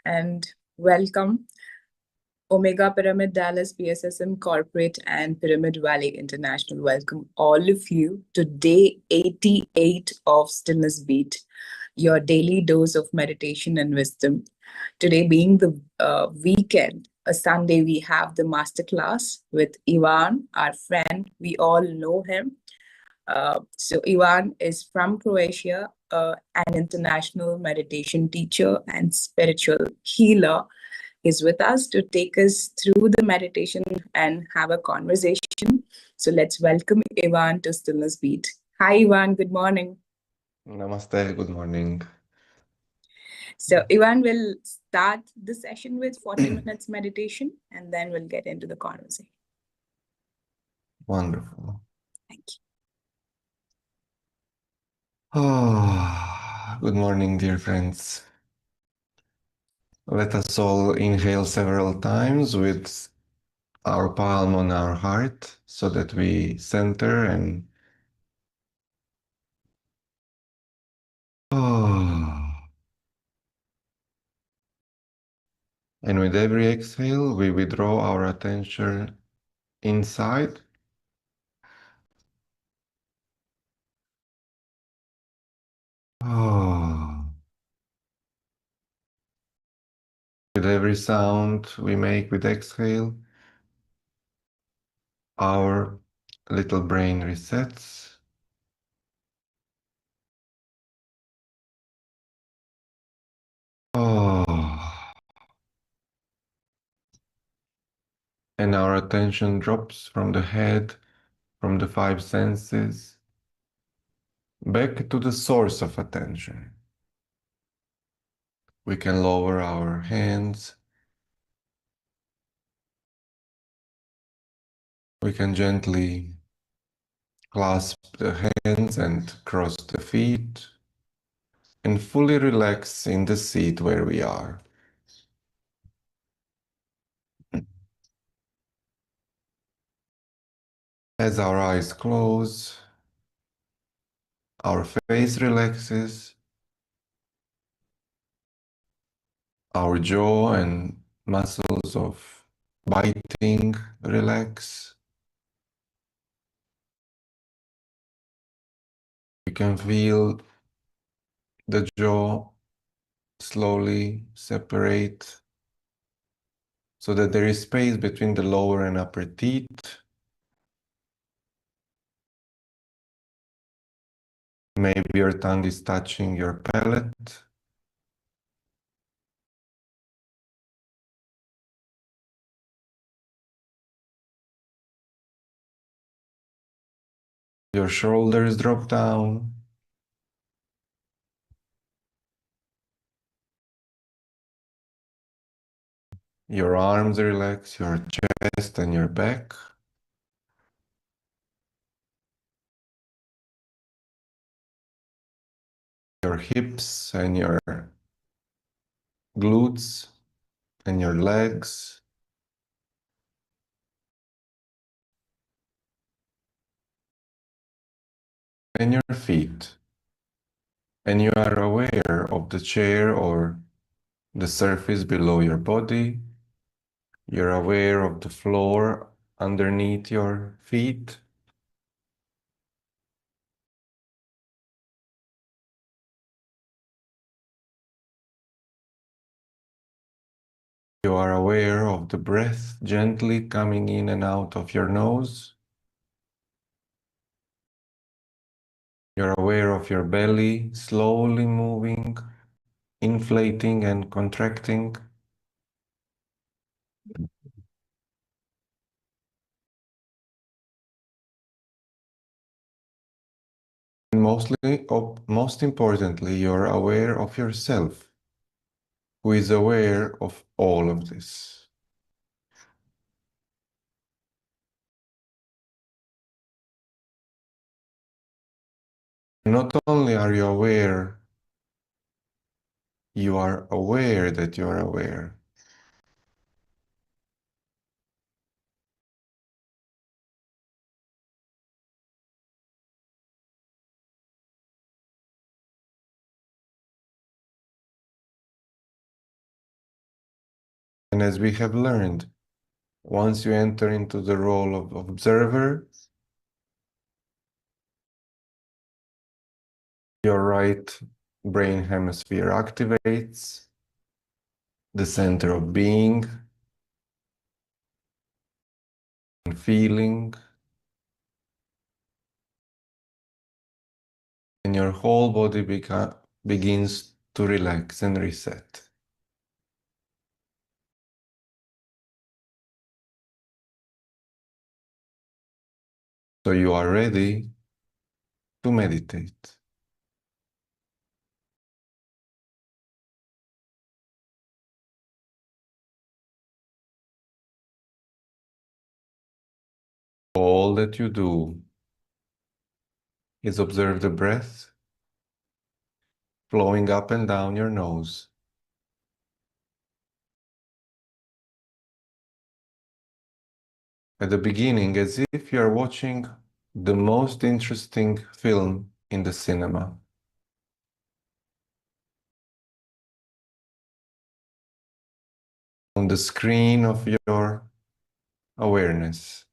and welcome Omega Pyramid Dallas, PSSM Corporate, and Pyramid Valley International. Welcome all of you to day 88 of Stillness Beat, your daily dose of meditation and wisdom. Today being the weekend, a Sunday, we have the masterclass with Ivan, our friend. We all know him. So Ivan is from Croatia, an international meditation teacher and spiritual healer. Is with us to take us through the meditation and have a conversation. So let's welcome Ivan to Stillness Beat. Hi, Ivan. Good morning. Namaste. Good morning. So Ivan will start the session with 40 minutes meditation, and then we'll get into the conversation. Wonderful. Thank you. Good morning, dear friends. Let us all inhale several times with our palm on our heart so that we center and and with every exhale, we withdraw our attention inside. With every sound we make with exhale, our little brain resets. And our attention drops from the head, from the five senses, back to the source of attention. We can lower our hands. We can gently clasp the hands and cross the feet and fully relax in the seat where we are. As our eyes close, our face relaxes, our jaw and muscles of biting relax. We can feel the jaw slowly separate so that there is space between the lower and upper teeth. Maybe your tongue is touching your palate. Your shoulders drop down. Your arms relax, your chest and your back. Your hips and your glutes and your legs. And your feet. And you are aware of the chair or the surface below your body. You're aware of the floor underneath your feet. You are aware of the breath gently coming in and out of your nose. You're aware of your belly slowly moving, inflating and contracting. And most importantly, you're aware of yourself, who is aware of all of this. Not only are you aware that you are aware. And as we have learned, once you enter into the role of observer, your right brain hemisphere activates, the center of being and feeling, and your whole body begins to relax and reset. So you are ready to meditate. All that you do is observe the breath flowing up and down your nose. At the beginning, as if you are watching the most interesting film in the cinema. On the screen of your awareness,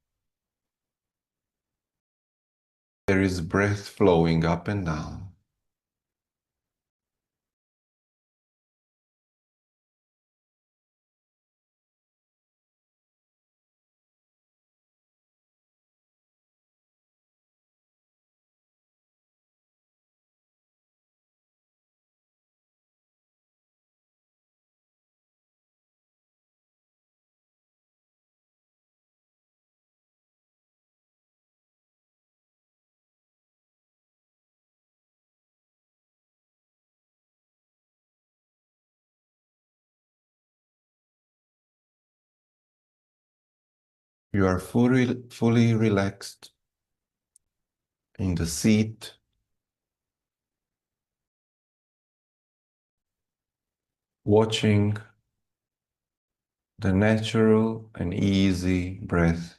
there is breath flowing up and down. You are fully relaxed in the seat, watching the natural and easy breath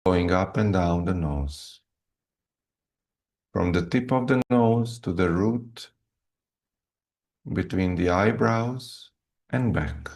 going up and down the nose, from the tip of the nose to the root between the eyebrows and back.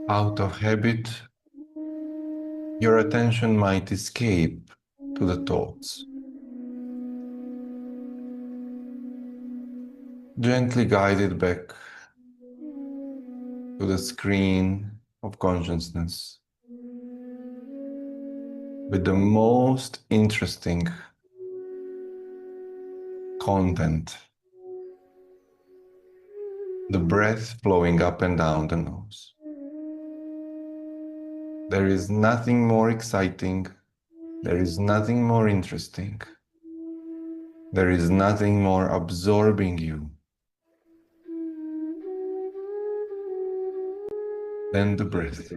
Out of habit, your attention might escape to the thoughts. Gently guide it back to the screen of consciousness with the most interesting content, the breath flowing up and down the nose. There is nothing more exciting, there is nothing more interesting, there is nothing more absorbing you than the breath.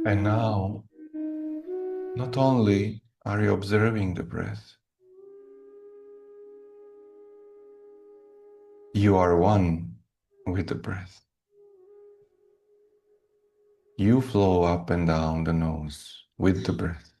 And now, not only are you observing the breath, you are one with the breath. You flow up and down the nose with the breath.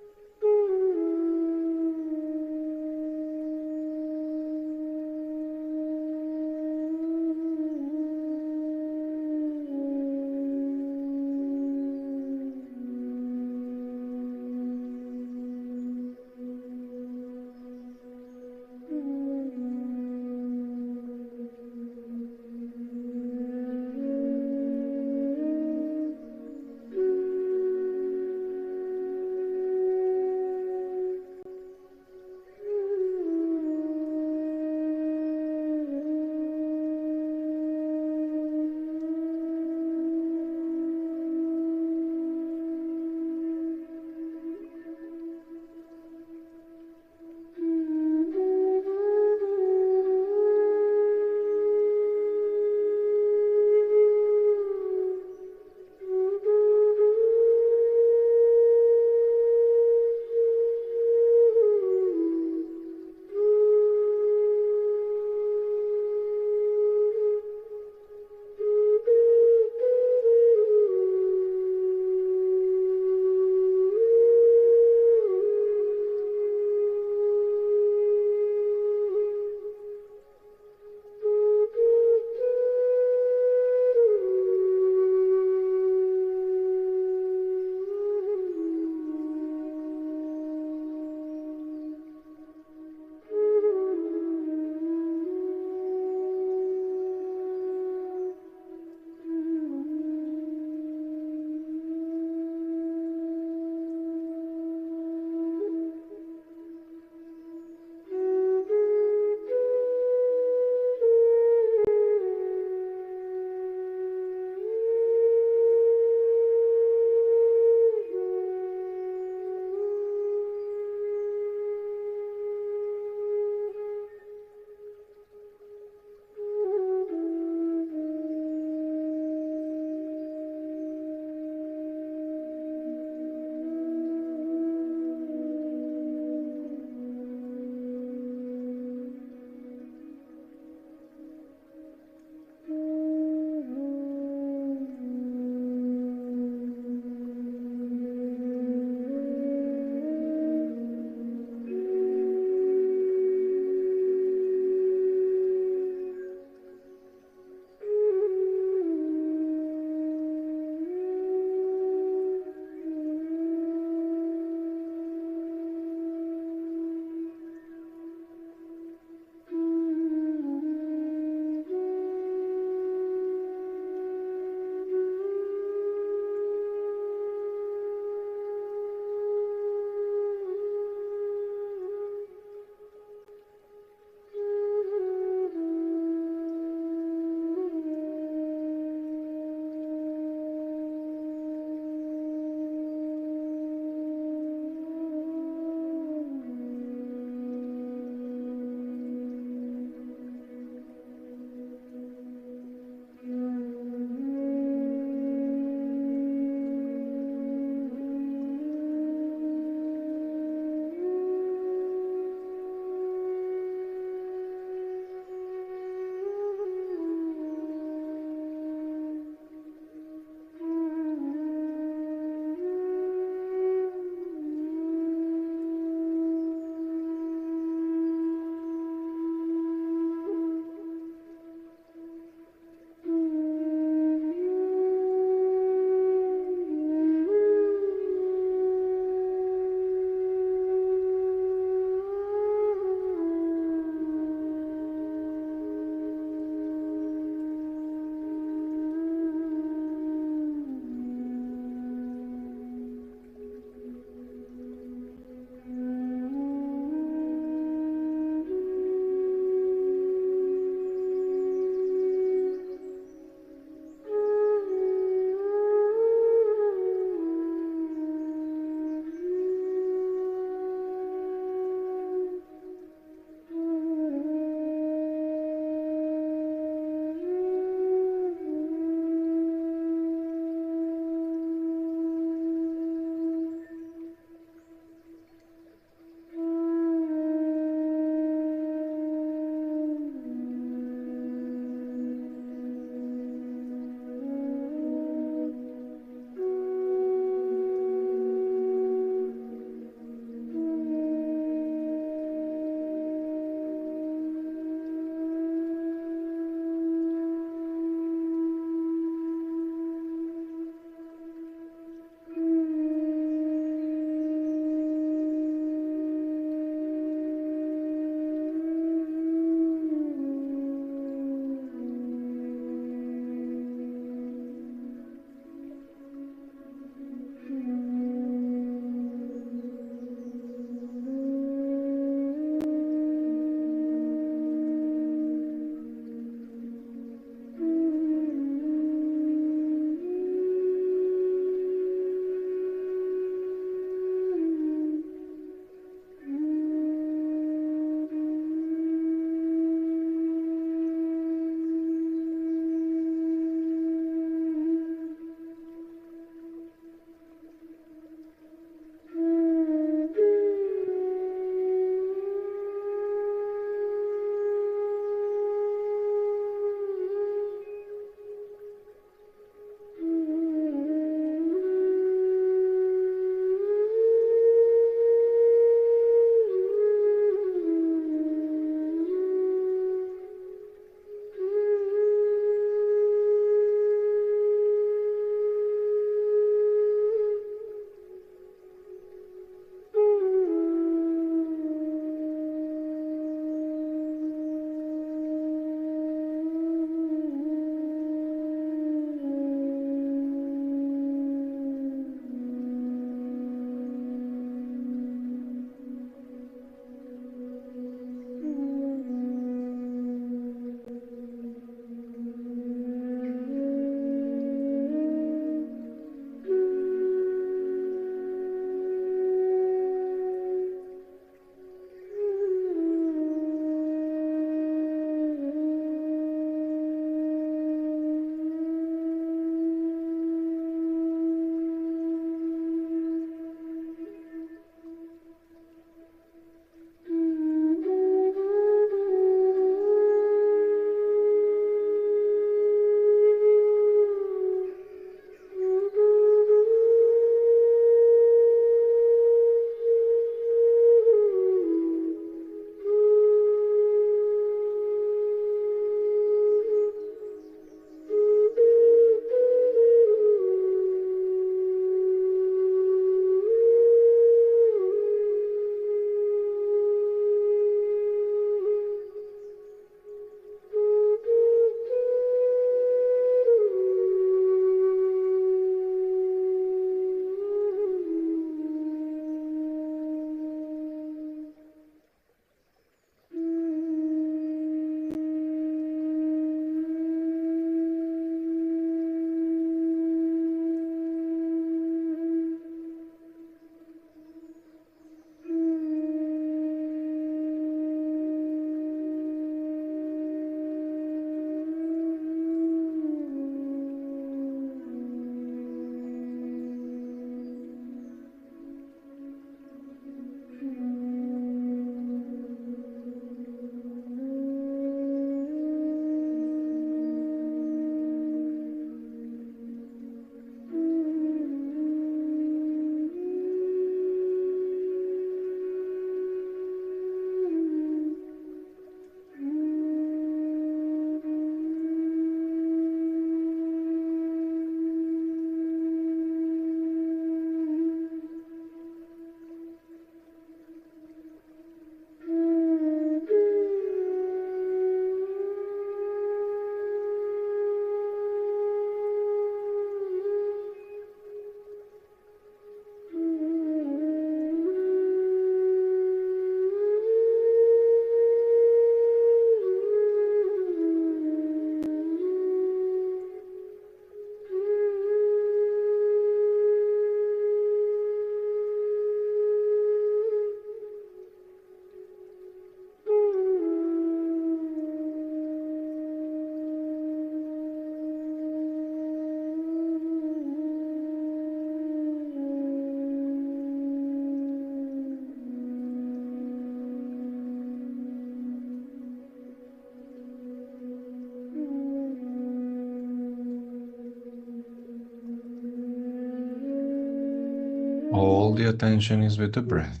all the attention is with the breath,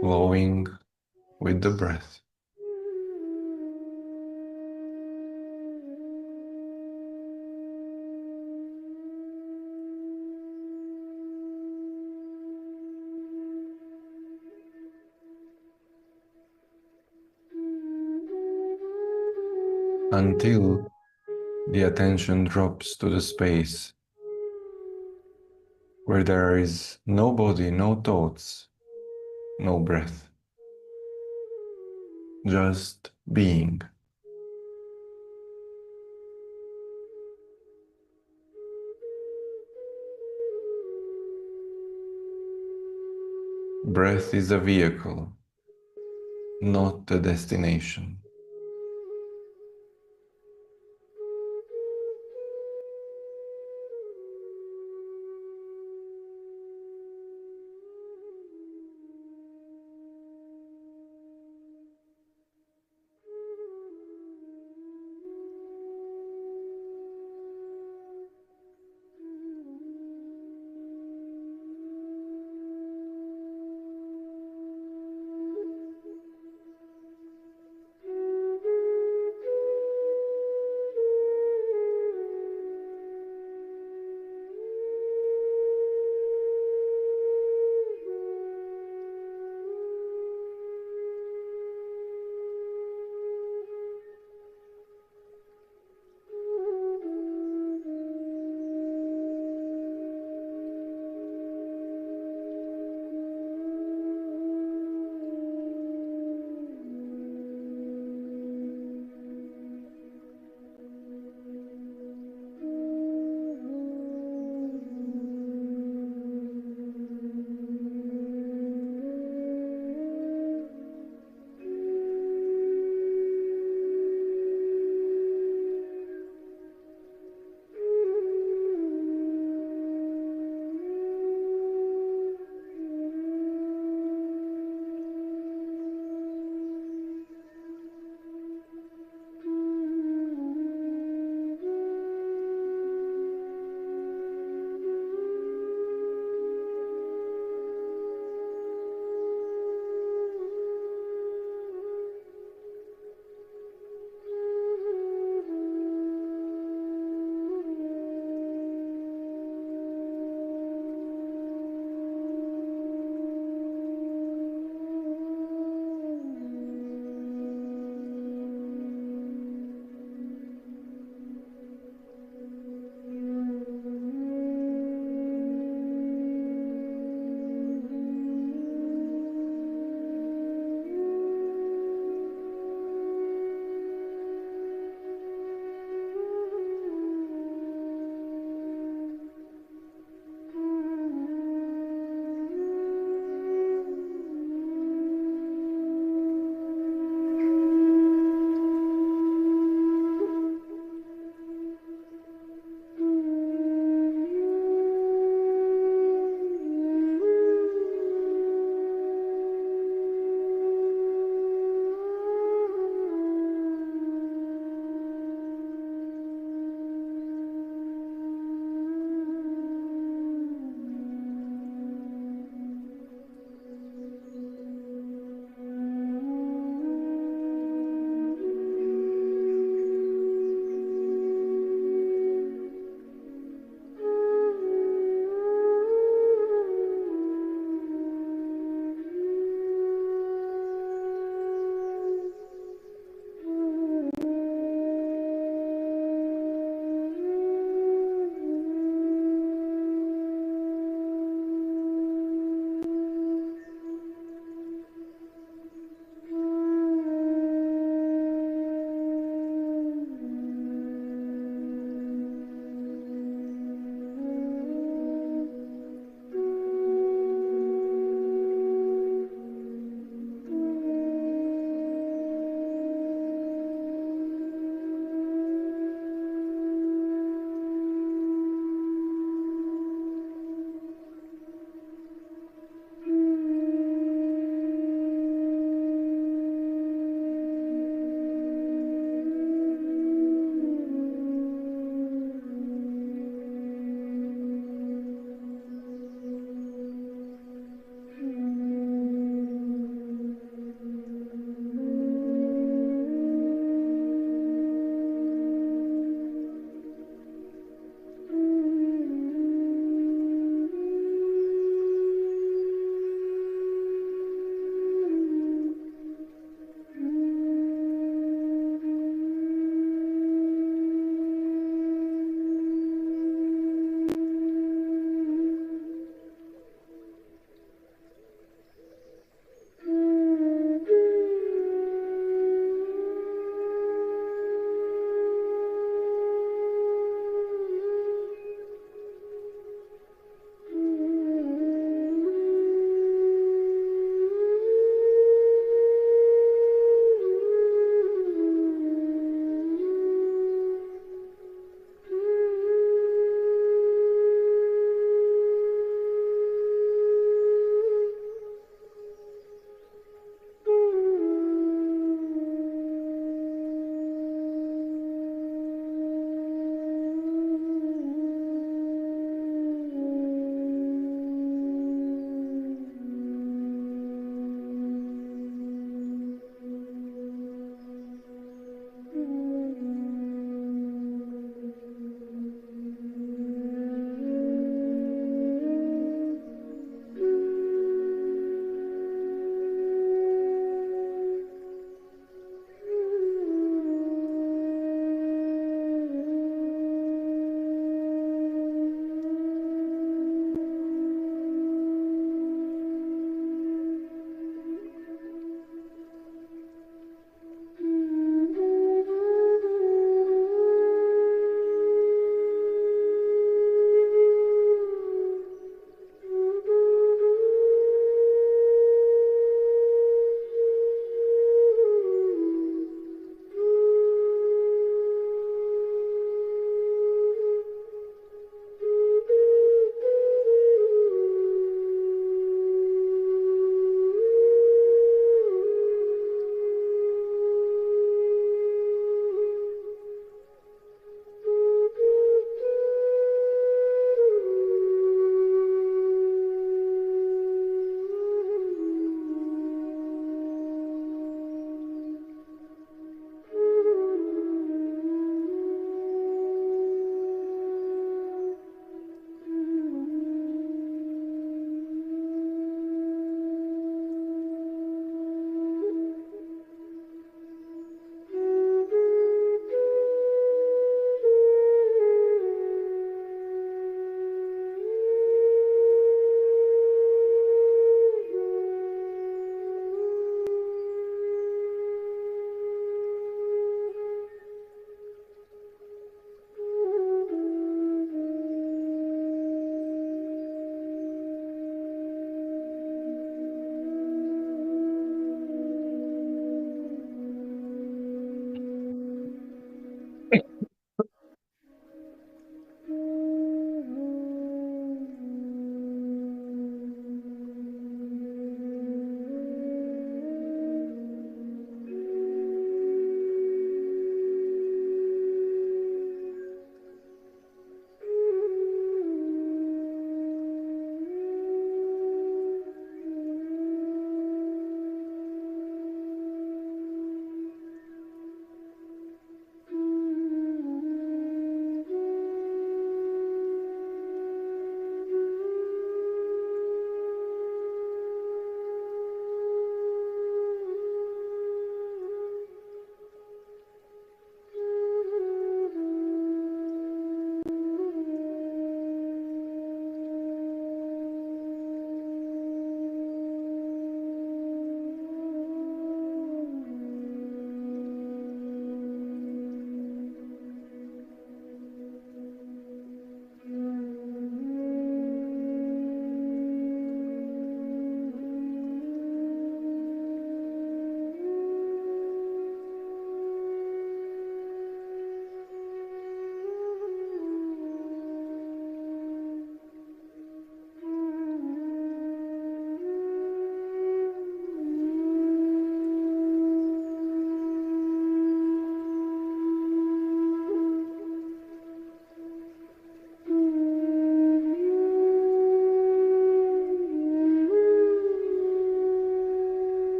flowing with the breath. Until the attention drops to the space where there is no body, no thoughts, no breath, just being. Breath is a vehicle, not the destination.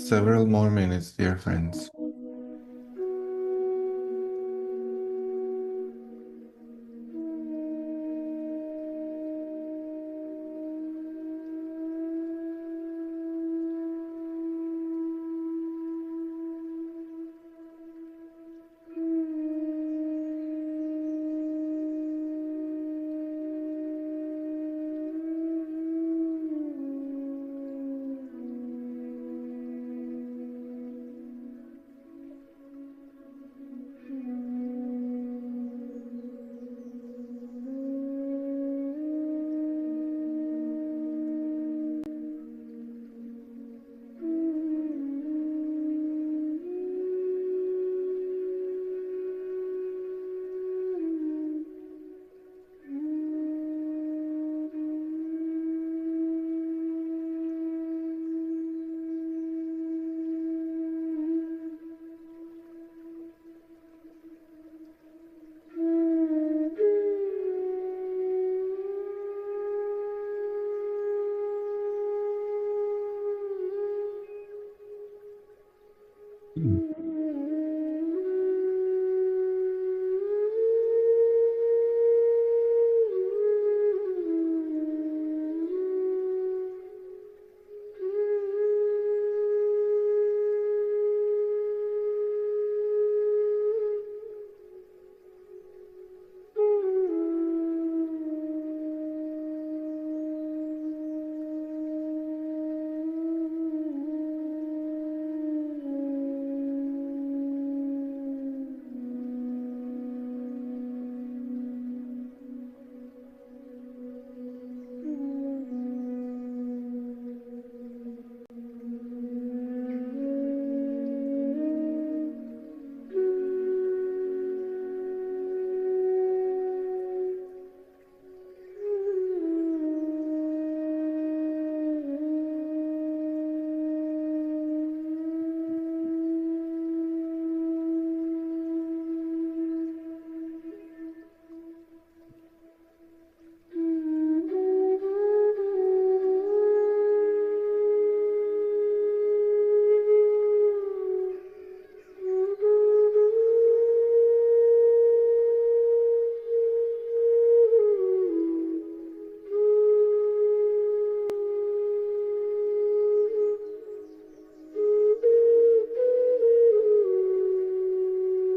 Several more minutes, dear friends.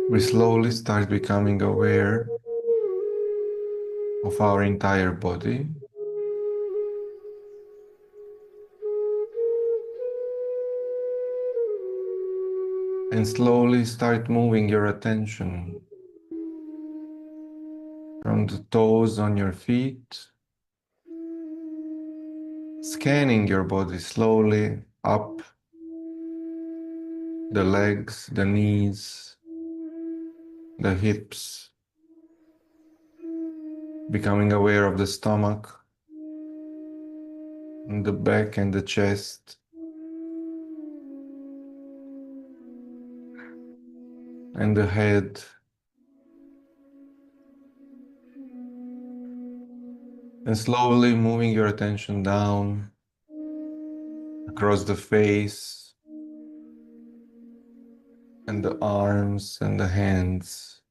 We slowly start becoming aware of our entire body. And slowly start moving your attention from the toes on your feet, scanning your body slowly up the legs, the knees, the hips, becoming aware of the stomach, and the back and the chest, and the head, and slowly moving your attention down across the face and the arms and the hands,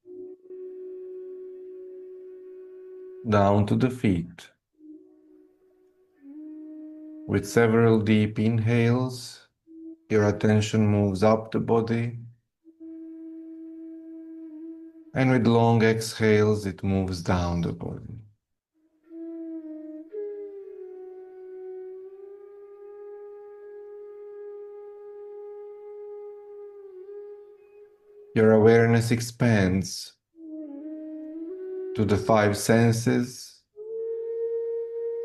down to the feet. With several deep inhales, your attention moves up the body, and with long exhales, it moves down the body. Your awareness expands to the 5 senses.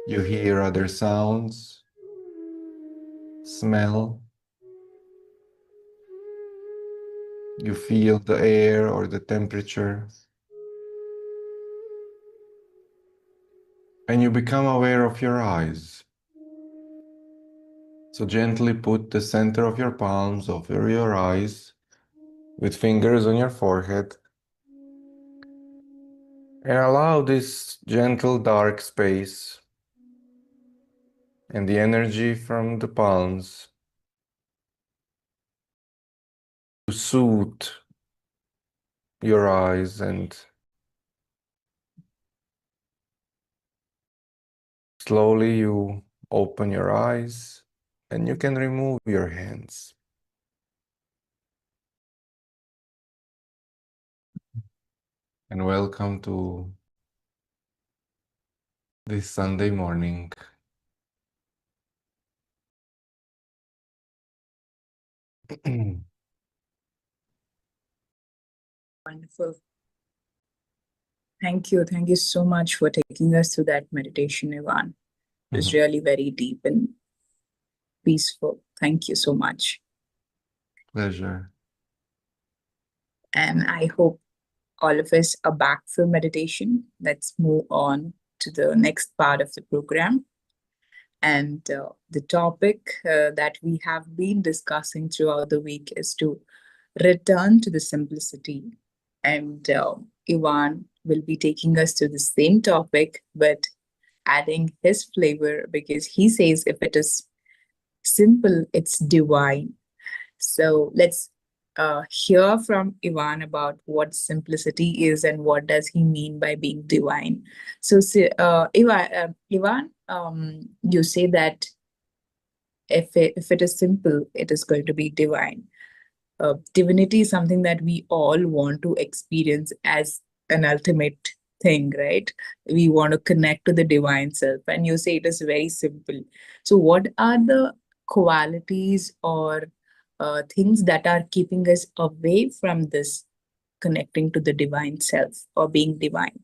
You hear other sounds, smell, you feel the air or the temperature, and you become aware of your eyes. So gently put the center of your palms over your eyes with fingers on your forehead, and allow this gentle dark space and the energy from the palms soothe your eyes, and slowly you open your eyes and you can remove your hands. And welcome to this Sunday morning. Wonderful. Thank you. Thank you so much for taking us through that meditation, Ivan. It was really very deep and peaceful. Thank you so much. Pleasure. And I hope all of us are back for meditation. Let's move on to the next part of the program. And the topic that we have been discussing throughout the week is to return to the simplicity. And Ivan will be taking us to the same topic, but adding his flavor, because he says if it is simple, it's divine. So let's hear from Ivan about what simplicity is and what does he mean by being divine. So, Ivan, you say that if it is simple, it is going to be divine. Divinity is something that we all want to experience as an ultimate thing, right? We want to connect to the divine self, and you say it is very simple. So, what are the qualities or things that are keeping us away from this connecting to the divine self or being divine?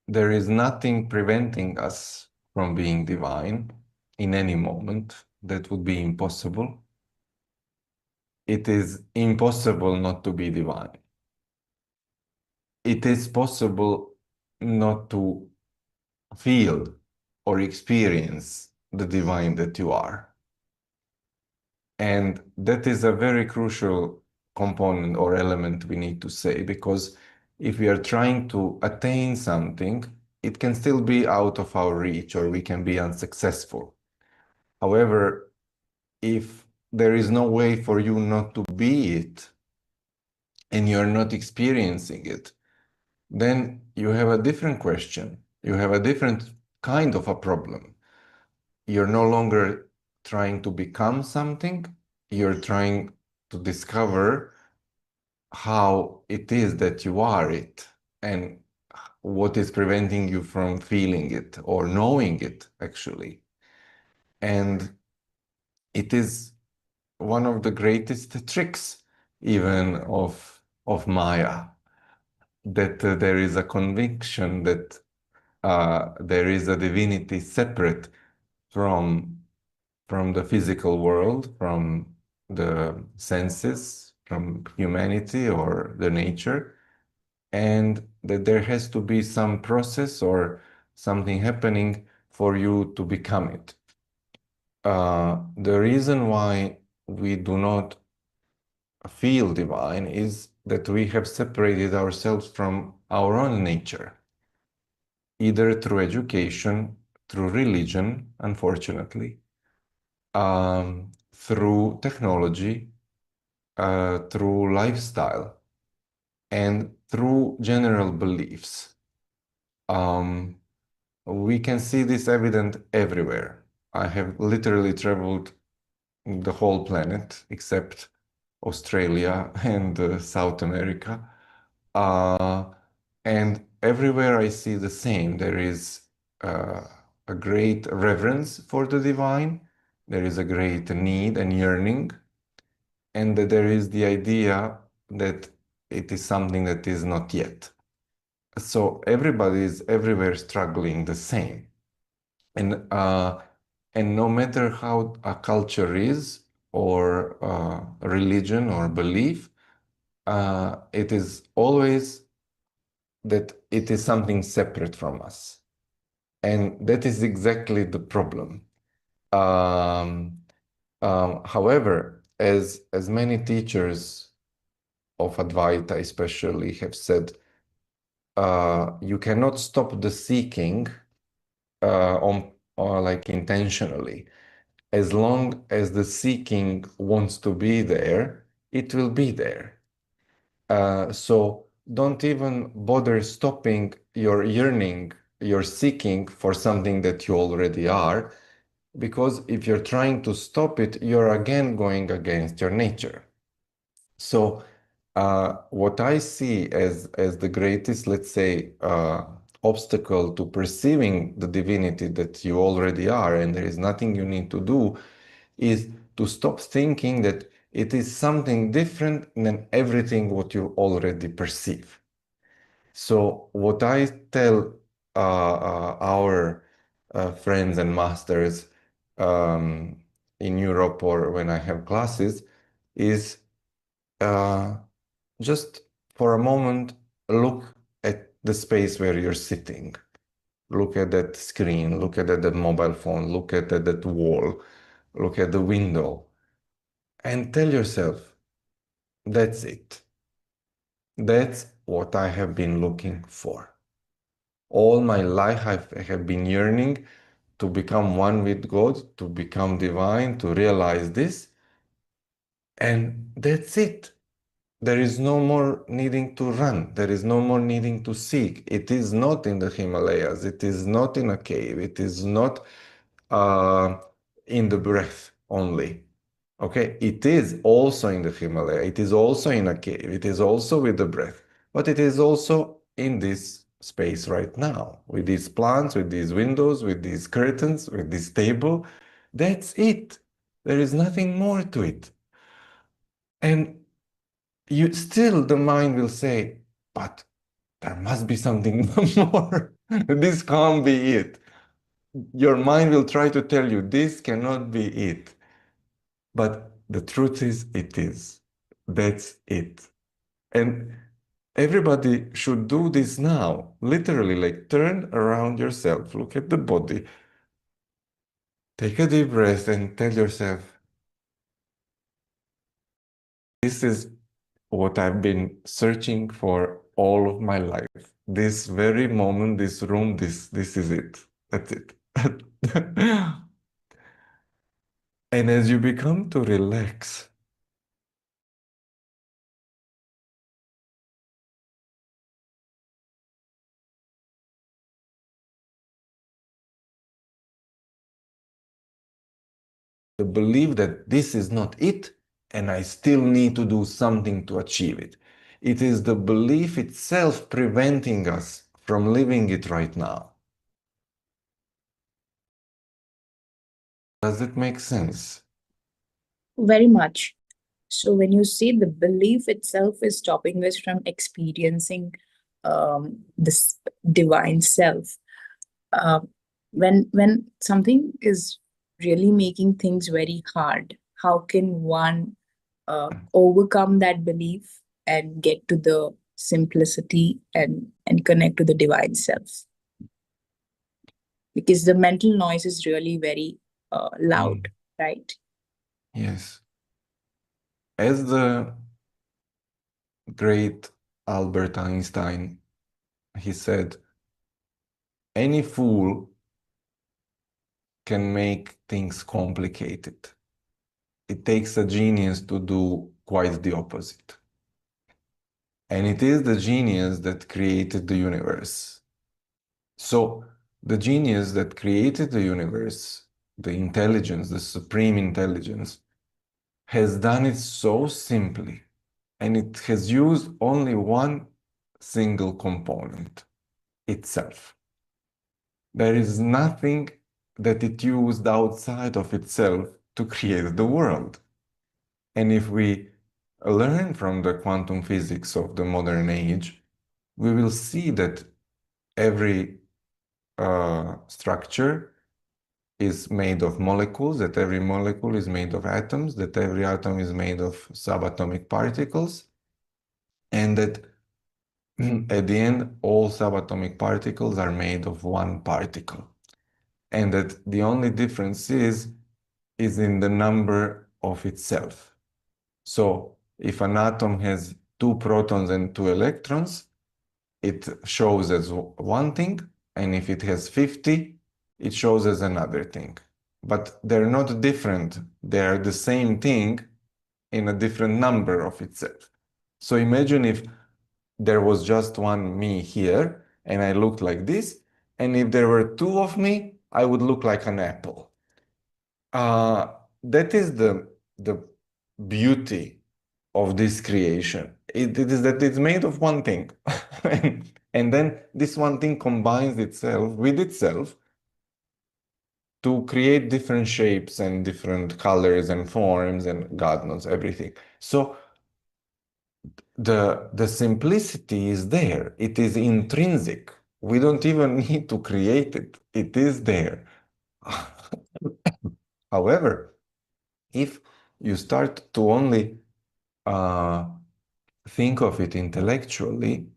There is nothing preventing us from being divine in any moment. That would be impossible. It is impossible not to be divine. It is possible not to feel or experience the divine that you are. And that is a very crucial component or element we need to say, because if we are trying to attain something, it can still be out of our reach or we can be unsuccessful. However, if there is no way for you not to be it and you're not experiencing it, then you have a different question. You have a different kind of a problem. You're no longer trying to become something, you're trying to discover how it is that you are it and what is preventing you from feeling it or knowing it, actually. And it is one of the greatest tricks even of Maya, that there is a conviction that there is a divinity separate from the physical world, from the senses, from humanity or the nature, and that there has to be some process or something happening for you to become it. The reason why we do not feel divine is that we have separated ourselves from our own nature, either through education, through religion, unfortunately, through technology, through lifestyle, and through general beliefs. We can see this evident everywhere. I have literally traveled the whole planet except Australia and South America. And everywhere I see the same. There is a great reverence for the divine. There is a great need and yearning. And that there is the idea that it is something that is not yet. So everybody is everywhere struggling the same. And no matter how a culture is, or a religion or belief, it is always that it is something separate from us. And that is exactly the problem. However, as many teachers of Advaita especially have said, you cannot stop the seeking like intentionally. As long as the seeking wants to be there, it will be there. So don't even bother stopping your yearning, your seeking for something that you already are, because if you're trying to stop it, you're again going against your nature. So what I see as the greatest, let's say, obstacle to perceiving the divinity that you already are, and there is nothing you need to do, is to stop thinking that it is something different than everything what you already perceive. So what I tell our friends and masters in Europe or when I have classes is just for a moment look at the space where you're sitting. Look at that screen, look at that mobile phone, look at that wall, look at the window, and tell yourself, that's it. That's what I have been looking for. All my life I have been yearning to become one with God, to become divine, to realize this. And that's it. There is no more needing to run. There is no more needing to seek. It is not in the Himalayas. It is not in a cave. It is not in the breath only. Okay, it is also in the Himalaya. It is also in a cave. It is also with the breath. But it is also in this space right now, with these plants, with these windows, with these curtains, with this table. That's it. There is nothing more to it. And you still, the mind will say, but there must be something more. This can't be it. Your mind will try to tell you this cannot be it. But the truth is, it is. That's it. And everybody should do this now. Literally, like turn around yourself, look at the body, take a deep breath and tell yourself, this is what I've been searching for all of my life. This very moment, this room, this is it. That's it. And as you become to relax, the belief that this is not it, and I still need to do something to achieve it. It is the belief itself preventing us from living it right now. Does it make sense? Very much. So when you say the belief itself is stopping us from experiencing this divine self, uh, when something is really making things very hard, how can one overcome that belief and get to the simplicity and connect to the divine self? Because the mental noise is really very loud, right? Yes. As the great Albert Einstein, he said, any fool can make things complicated. It takes a genius to do quite the opposite. And it is the genius that created the universe. So the genius that created the universe, the intelligence, the supreme intelligence, has done it so simply, and it has used only one single component, itself. There is nothing that it used outside of itself to create the world. And if we learn from the quantum physics of the modern age, we will see that every structure is made of molecules, that every molecule is made of atoms, that every atom is made of subatomic particles, and that at the end, all subatomic particles are made of one particle. And that the only difference is in the number of itself. So if an atom has 2 protons and 2 electrons, it shows as one thing, and if it has 50, it shows as another thing. but they're not different. They're the same thing in a different number of itself. So imagine if there was just one me here and I looked like this, and if there were two of me, I would look like an apple. That is the beauty of this creation. It is that it's made of one thing. And then this one thing combines itself with itself to create different shapes and different colors and forms and God knows everything. So the simplicity is there. It is intrinsic. We don't even need to create it. It is there. However, if you start to only think of it intellectually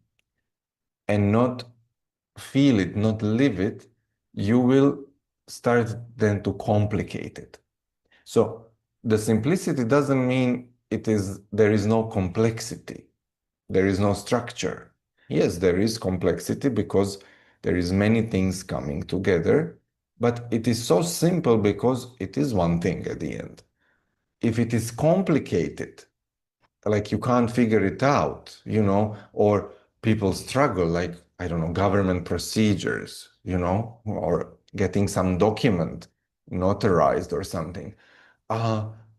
and not feel it, not live it, you will start then to complicate it. So the simplicity doesn't mean there is no complexity, there is no structure. Yes, there is complexity because there is many things coming together, but it is so simple because it is one thing at the end. If it is complicated, like you can't figure it out, or people struggle, like, I don't know, government procedures, or getting some document notarized or something.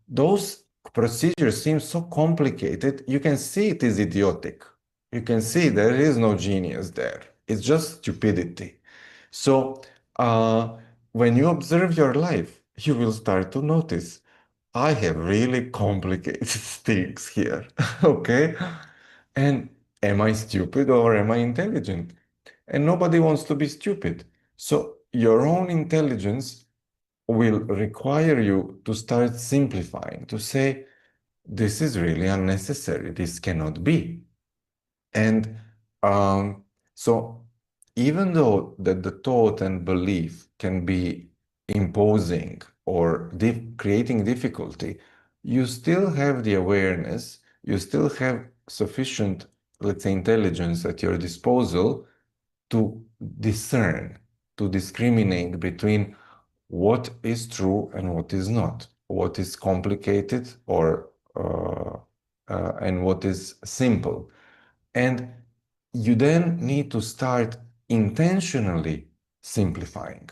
Those procedures seem so complicated. You can see it is idiotic. You can see there is no genius there. It's just stupidity. So when you observe your life, you will start to notice I have really complicated things here, okay? And am I stupid or am I intelligent? And nobody wants to be stupid. So your own intelligence will require you to start simplifying, to say, this is really unnecessary, this cannot be. And so even though that the thought and belief can be imposing or creating difficulty, you still have the awareness, you still have sufficient, let's say, intelligence at your disposal to discern, to discriminate between what is true and what is not, what is complicated and what is simple. And you then need to start intentionally simplifying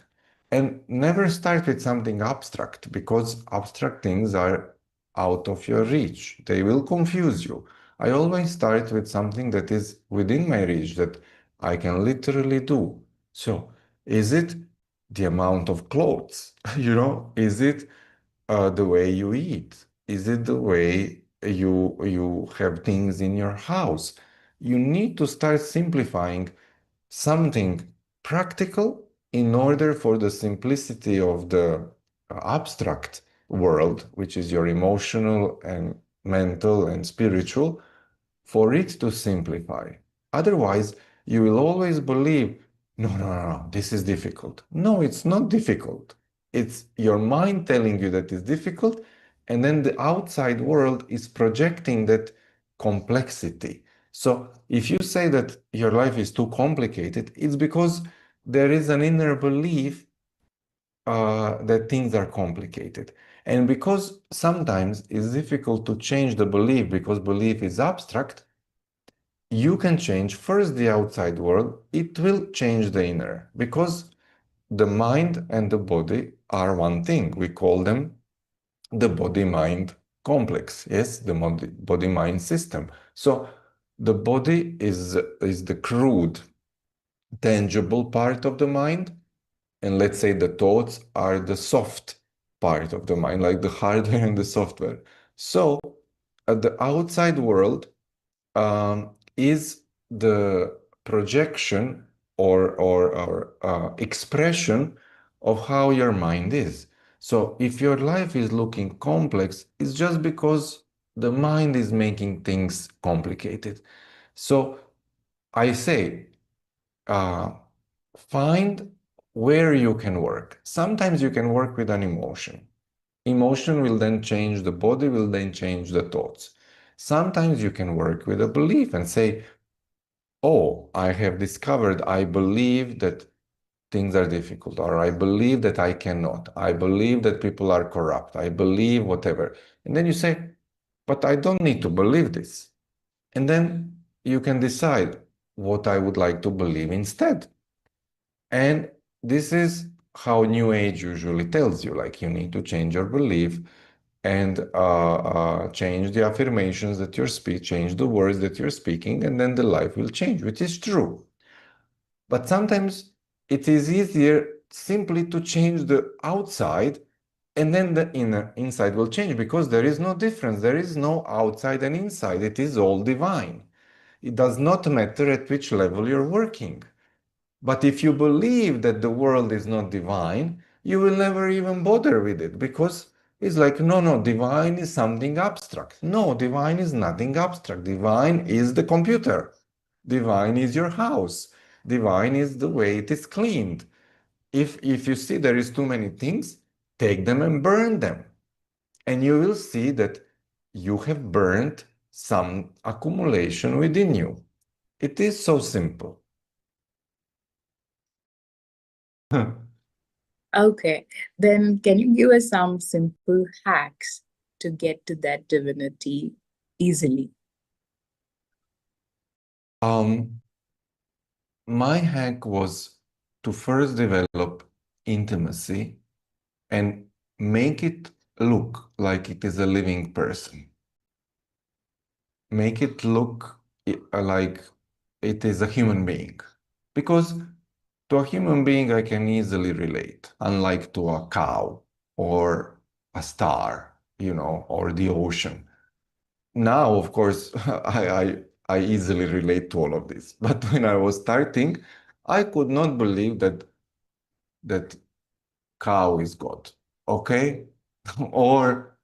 and never start with something abstract, because abstract things are out of your reach. They will confuse you. I always start with something that is within my reach, that I can literally do. So, is it the amount of clothes? Is it the way you eat? Is it the way you have things in your house? You need to start simplifying something practical in order for the simplicity of the abstract world, which is your emotional and mental and spiritual, for it to simplify. Otherwise, you will always believe, no, no, no, no, this is difficult. No, it's not difficult. It's your mind telling you that it's difficult, and then the outside world is projecting that complexity. So if you say that your life is too complicated, it's because there is an inner belief that things are complicated. And because sometimes it's difficult to change the belief because belief is abstract, you can change first the outside world, it will change the inner, because the mind and the body are one thing. We call them the body-mind complex, yes, the body-mind system. So the body is the crude, tangible part of the mind, and let's say the thoughts are the soft part of the mind, like the hardware and the software. So the outside world is the projection or expression of how your mind is. So if your life is looking complex, it's just because the mind is making things complicated. So I say, find where you can work. Sometimes you can work with an emotion. Emotion will then change the body, will then change the thoughts. Sometimes you can work with a belief and say, oh, I have discovered, I believe that things are difficult, or I believe that I cannot, I believe that people are corrupt, I believe whatever. And then you say, but I don't need to believe this. And then you can decide what I would like to believe instead. And this is how New Age usually tells you, like you need to change your belief and change the affirmations that you're speaking, change the words that you're speaking, and then the life will change, which is true. But sometimes it is easier simply to change the outside, and then the inside will change, because there is no difference. There is no outside and inside. It is all divine. It does not matter at which level you're working. But if you believe that the world is not divine, you will never even bother with it, because it's like, no, divine is something abstract. No, divine is nothing abstract. Divine is the computer. Divine is your house. Divine is the way it is cleaned. If you see there is too many things, take them and burn them. And you will see that you have burned some accumulation within you. It is so simple. Okay, then can you give us some simple hacks to get to that divinity easily? My hack was to first develop intimacy and make it look like it is a living person. Make it look like it is a human being. Because to a human being, I can easily relate, unlike to a cow or a star, or the ocean. Now, of course, I easily relate to all of this. But when I was starting, I could not believe that cow is God, okay? Or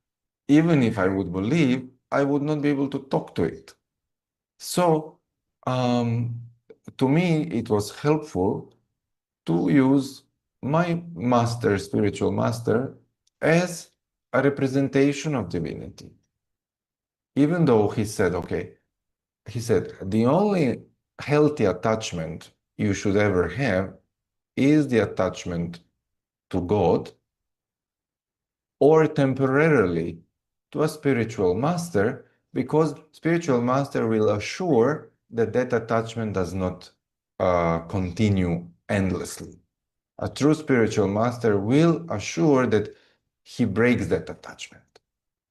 even if I would believe, I would not be able to talk to it. So, to me, it was helpful to use my master, spiritual master, as a representation of divinity. Even though he said, the only healthy attachment you should ever have is the attachment to God, or temporarily to a spiritual master, because spiritual master will assure that that attachment does not continue endlessly. A true spiritual master will assure that he breaks that attachment,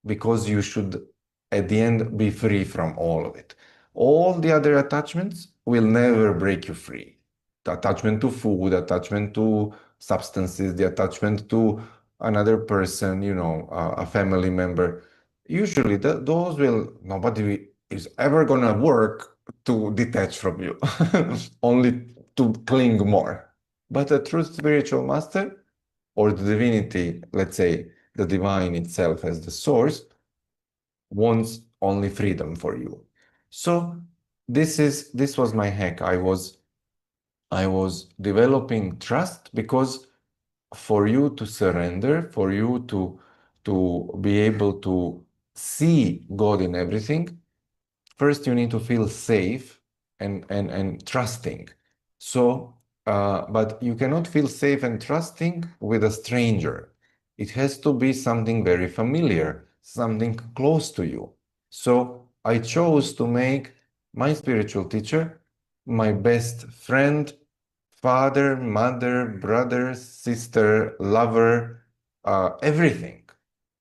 because you should at the end be free from all of it. All the other attachments will never break you free. The attachment to food, attachment to substances, the attachment to another person, a family member. Usually those nobody is ever gonna work to detach from you, only to cling more. But a true spiritual master, or the divinity, let's say the divine itself as the source, wants only freedom for you. So this was my hack. I was developing trust, because for you to surrender, for you to be able to see God in everything, first you need to feel safe and trusting. So, but you cannot feel safe and trusting with a stranger. It has to be something very familiar, something close to you. So I chose to make my spiritual teacher my best friend, father, mother, brother, sister, lover, everything,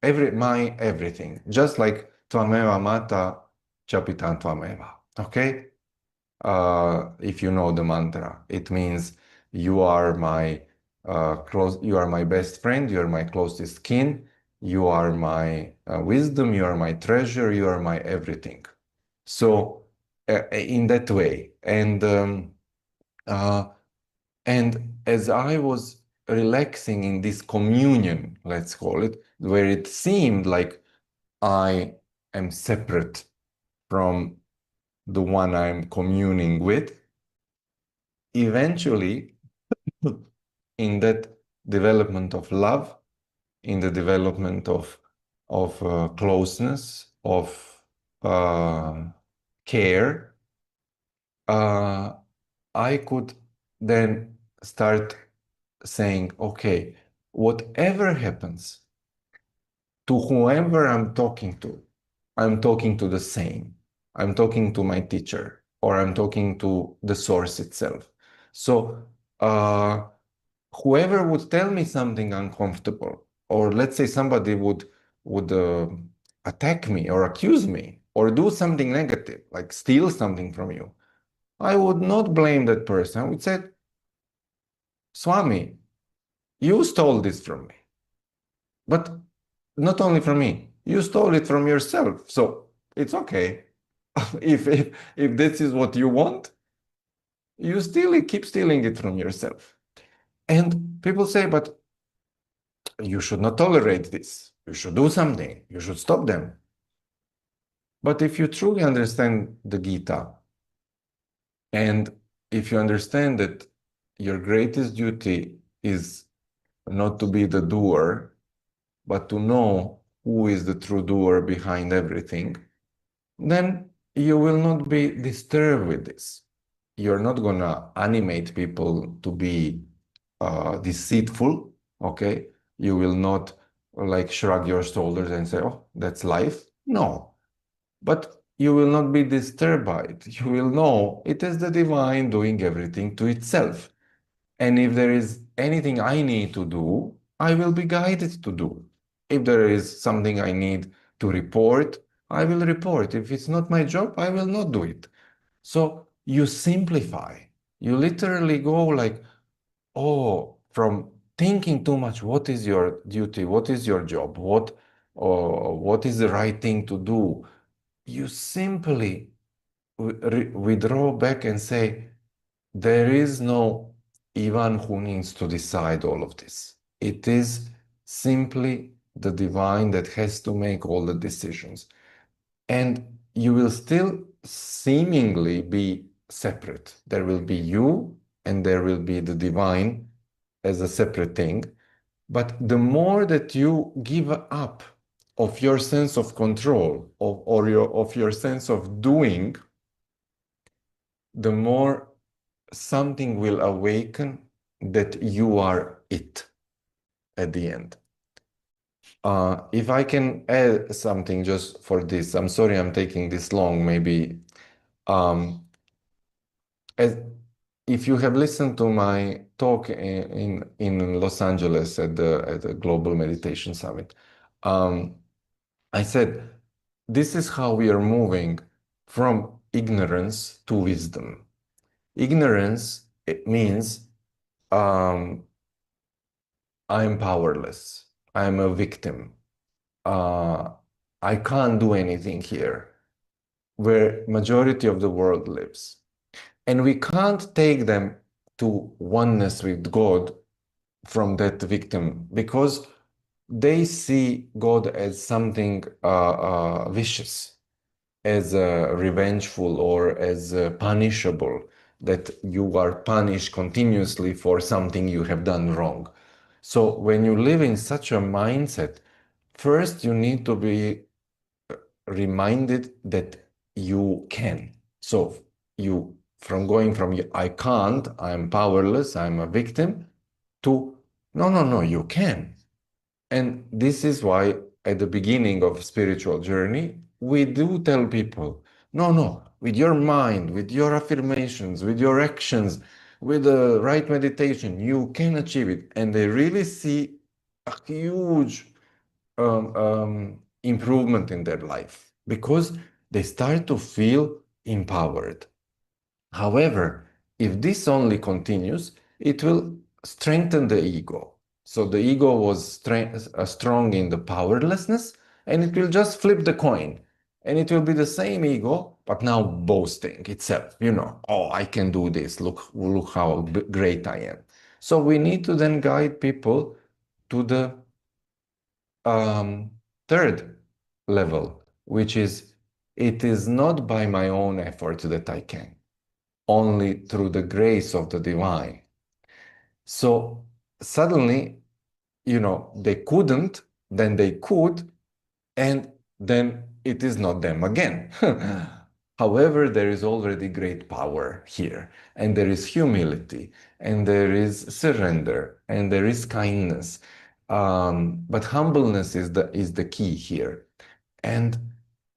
my everything. Just like Tvameva Mata Chapitan Tvameva. Okay? If you know the mantra, it means you are my you are my best friend, you are my closest kin, you are my wisdom, you are my treasure, you are my everything. So in that way, and as I was relaxing in this communion, let's call it, where it seemed like I am separate from the one I'm communing with, eventually, in that development of love, in the development of closeness, of care, I could then start saying, okay, whatever happens, to whoever I'm talking to the same. I'm talking to my teacher, or I'm talking to the source itself. So whoever would tell me something uncomfortable, or let's say somebody would attack me or accuse me or do something negative, like steal something from you, I would not blame that person. I would say, Swami, you stole this from me. But not only from me, you stole it from yourself. So it's okay. If this is what you want, you still keep stealing it from yourself. And people say, but you should not tolerate this. You should do something. You should stop them. But if you truly understand the Gita, and if you understand that your greatest duty is not to be the doer, but to know who is the true doer behind everything, then you will not be disturbed with this. You're not gonna animate people to be deceitful, okay? You will not like shrug your shoulders and say, oh, that's life. No, but you will not be disturbed by it. You will know it is the divine doing everything to itself. And if there is anything I need to do, I will be guided to do. If there is something I need to report, I will report. If it's not my job, I will not do it. So you simplify. You literally go like, oh, from thinking too much, what is your duty? What is your job? What is the right thing to do? You simply withdraw back and say, there is no Ivan who needs to decide all of this. It is simply the divine that has to make all the decisions. And you will still seemingly be separate. There will be you and there will be the divine as a separate thing. But the more that you give up of your sense of control of your sense of doing, the more something will awaken that you are it at the end. If I can add something just for this, I'm sorry I'm taking this long, maybe. As, if you have listened to my talk in Los Angeles at the Global Meditation Summit, I said, this is how we are moving from ignorance to wisdom. Ignorance, it means I'm powerless. I'm a victim. I can't do anything here, where majority of the world lives. And we can't take them to oneness with God from that victim, because they see God as something vicious, as revengeful, or as punishable, that you are punished continuously for something you have done wrong. So when you live in such a mindset, first you need to be reminded that you can. So you, from going from I can't, I'm powerless, I'm a victim, to no, no, no, you can. And this is why at the beginning of spiritual journey, we do tell people, no, no, with your mind, with your affirmations, with your actions, with the right meditation, you can achieve it. And they really see a huge improvement in their life, because they start to feel empowered. However, if this only continues, it will strengthen the ego. So the ego was strong in the powerlessness, and it will just flip the coin. And it will be the same ego, but now boasting itself. You know, oh, I can do this. Look how great I am. So we need to then guide people to the third level, which is, it is not by my own effort that I can, only through the grace of the divine. So suddenly, you know, they couldn't, then they could, and then it is not them again. However, there is already great power here, and there is humility, and there is surrender, and there is kindness. But humbleness is the key here. And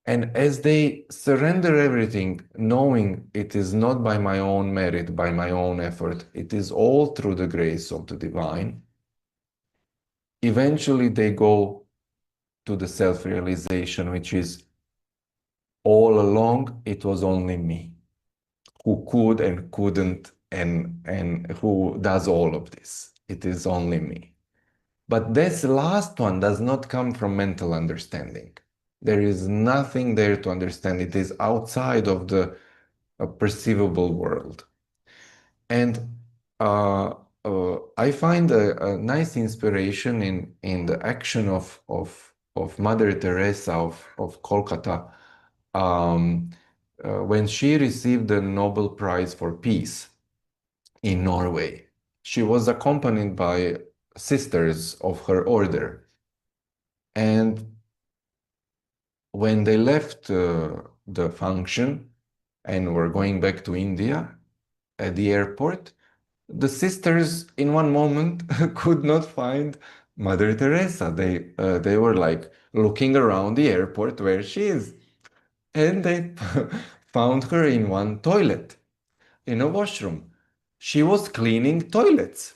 as they surrender everything, knowing it is not by my own merit, by my own effort, it is all through the grace of the divine, eventually they go to the self-realization, which is all along, it was only me who could and couldn't and who does all of this. It is only me. But this last one does not come from mental understanding. There is nothing there to understand. It is outside of the perceivable world. And I find a nice inspiration in the action of Mother Teresa of Kolkata when she received the Nobel Prize for Peace in Norway. She was accompanied by sisters of her order. And when they left the function and were going back to India at the airport, the sisters in one moment could not find Mother Teresa. They were like looking around the airport where she is. And they found her in one toilet, in a washroom. She was cleaning toilets.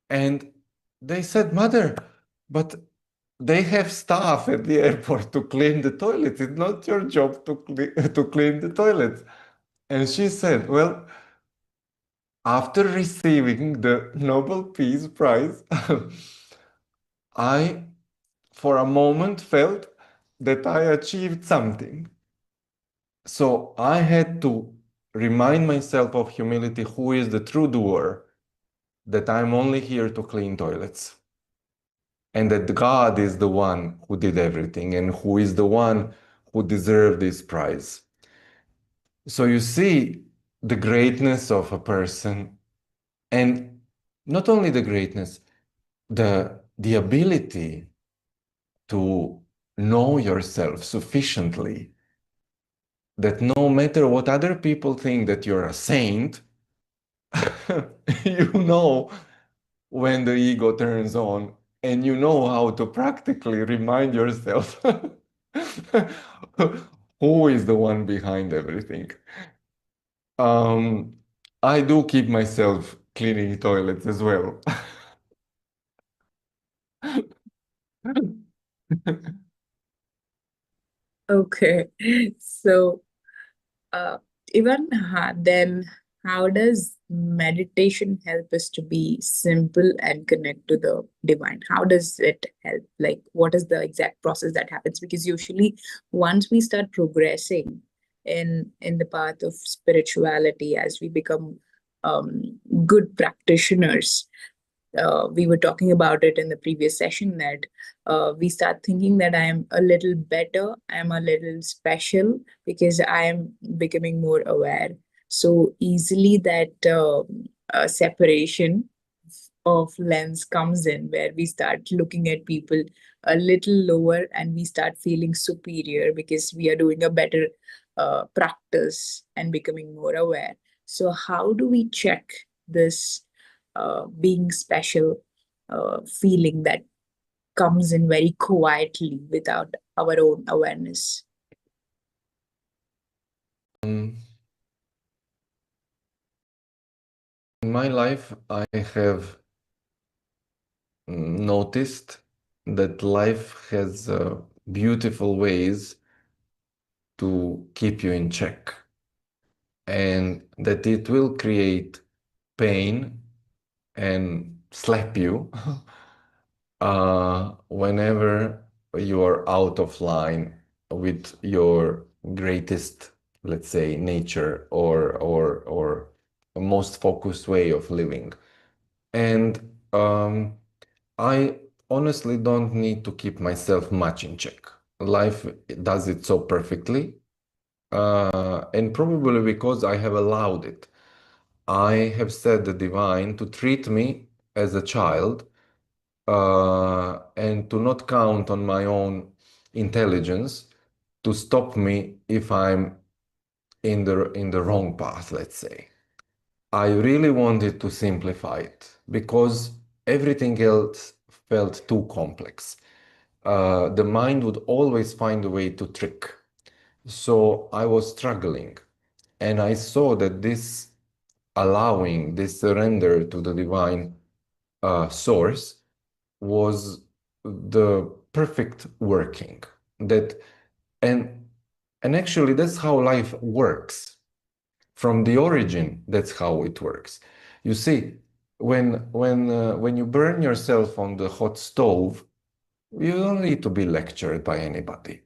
And they said, Mother, but they have staff at the airport to clean the toilets. It's not your job to clean the toilets. And she said, well, after receiving the Nobel Peace Prize, I, for a moment, felt that I achieved something. So I had to remind myself of humility, who is the true doer, that I'm only here to clean toilets. And that God is the one who did everything and who is the one who deserved this prize. So you see the greatness of a person, and not only the greatness, the ability to know yourself sufficiently that no matter what other people think that you're a saint, you know when the ego turns on, and you know how to practically remind yourself who is the one behind everything. Um, I do keep myself cleaning toilets as well. Okay. So, uh, even then, how does meditation help us to be simple and connect to the divine? How does it help? Like, what is the exact process that happens? Because usually, once we start progressing in the path of spirituality, as we become good practitioners, we were talking about it in the previous session that we start thinking that I am a little better, I'm a little special because I am becoming more aware. So easily that separation of lens comes in where we start looking at people a little lower and we start feeling superior because we are doing a better practice and becoming more aware. So how do we check this being special feeling that comes in very quietly without our own awareness? In my life, I have noticed that life has beautiful ways to keep you in check, and that it will create pain and slap you whenever you are out of line with your greatest, let's say, nature or most focused way of living. And I honestly don't need to keep myself much in check. Life does it so perfectly, and probably because I have allowed it. I have set the divine to treat me as a child, and to not count on my own intelligence to stop me if I'm in the wrong path, let's say. I really wanted to simplify it because everything else felt too complex. The mind would always find a way to trick. So I was struggling, and I saw that this allowing, this surrender to the divine source was the perfect working. That and actually that's how life works. From the origin, that's how it works. You see, when you burn yourself on the hot stove, you don't need to be lectured by anybody.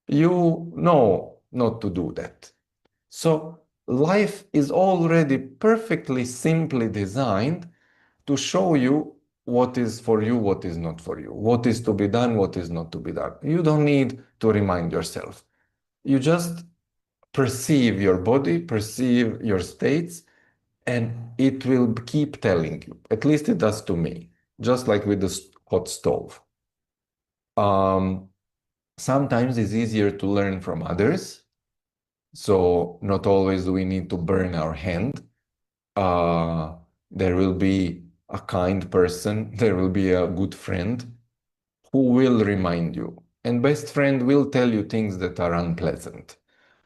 You know not to do that. So life is already perfectly simply designed to show you what is for you, what is not for you, what is to be done, what is not to be done. You don't need to remind yourself. You just perceive your body, perceive your states, and it will keep telling you. At least it does to me, just like with the hot stove. Sometimes it's easier to learn from others. So not always do we need to burn our hand. There will be a kind person, there will be a good friend who will remind you. And best friend will tell you things that are unpleasant.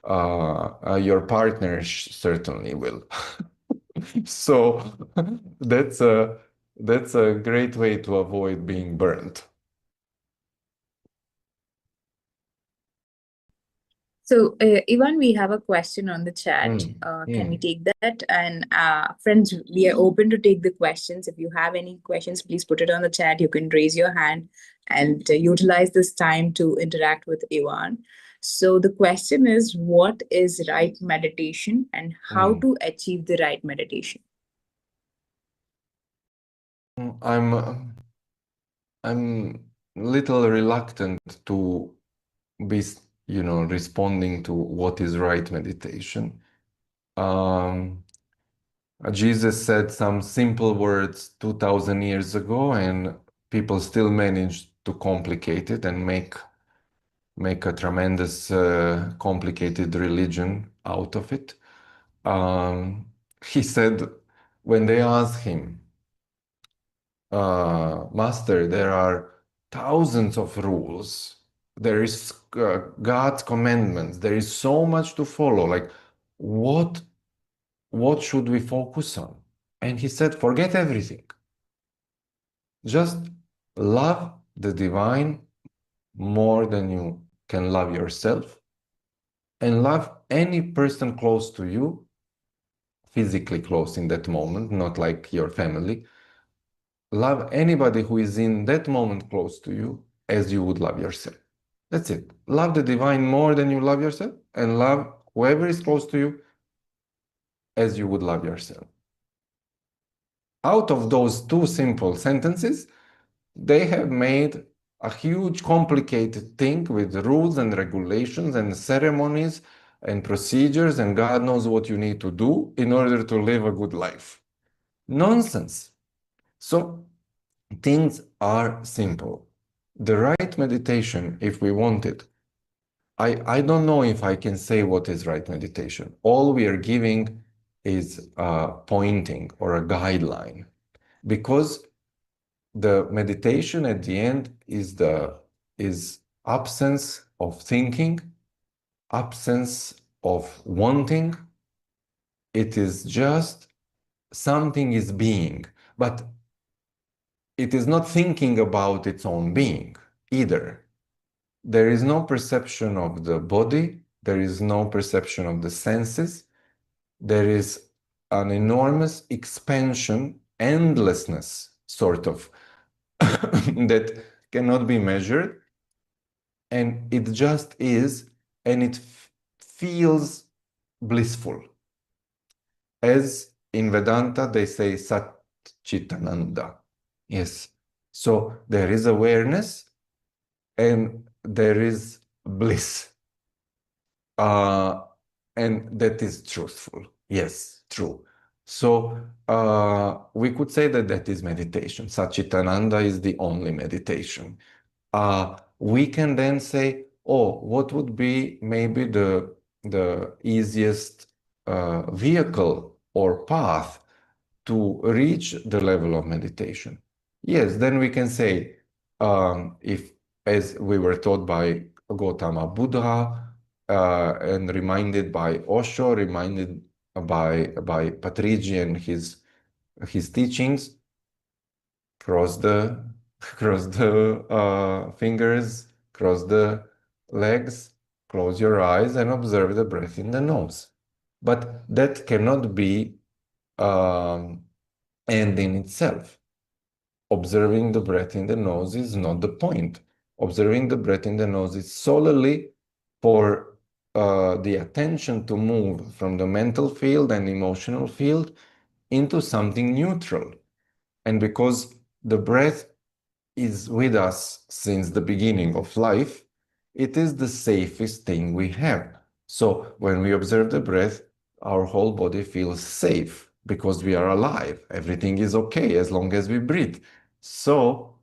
Your partner certainly will. So that's a great way to avoid being burnt. So, Ivan, we have a question on the chat. Can we take that? And friends, we are open to take the questions. If you have any questions, please put it on the chat. You can raise your hand and utilize this time to interact with Ivan. So the question is, what is right meditation and how to achieve the right meditation? I'm little reluctant to be, responding to what is right meditation. Jesus said some simple words 2000 years ago, and people still manage to complicate it and make a tremendous complicated religion out of it. He said, when they asked him, Master, there are thousands of rules. There is God's commandments. There is so much to follow. Like, what should we focus on? And he said, forget everything. Just love the divine more than you can love yourself, and love any person close to you, physically close in that moment, not like your family. Love anybody who is in that moment close to you as you would love yourself. That's it. Love the divine more than you love yourself, and love whoever is close to you as you would love yourself. Out of those two simple sentences, they have made a huge complicated thing with rules and regulations and ceremonies and procedures, and God knows what you need to do in order to live a good life. Nonsense. So things are simple. The right meditation, if we want it, I don't know if I can say what is right meditation. All we are giving is a pointing or a guideline, because the meditation at the end is absence of thinking, absence of wanting. It is just something is being, but it is not thinking about its own being either. There is no perception of the body, there is no perception of the senses. There is an enormous expansion, endlessness, sort of, that cannot be measured. And it just is, and it feels blissful. As in Vedanta, they say Sat Chitananda. Yes. So there is awareness and there is bliss. And that is truthful. Yes, true. So we could say that that is meditation. Satchitananda is the only meditation. We can then say, oh, what would be maybe the easiest vehicle or path to reach the level of meditation. Yes, then we can say, if, as we were taught by Gautama Buddha, and reminded by Osho, reminded by Patriji and his teachings, cross the fingers, cross the legs, close your eyes, and observe the breath in the nose. But that cannot be end in itself. Observing the breath in the nose is not the point. Observing the breath in the nose is solely for the attention to move from the mental field and emotional field into something neutral. And because the breath is with us since the beginning of life, it is the safest thing we have. So when we observe the breath, our whole body feels safe because we are alive. Everything is okay as long as we breathe. So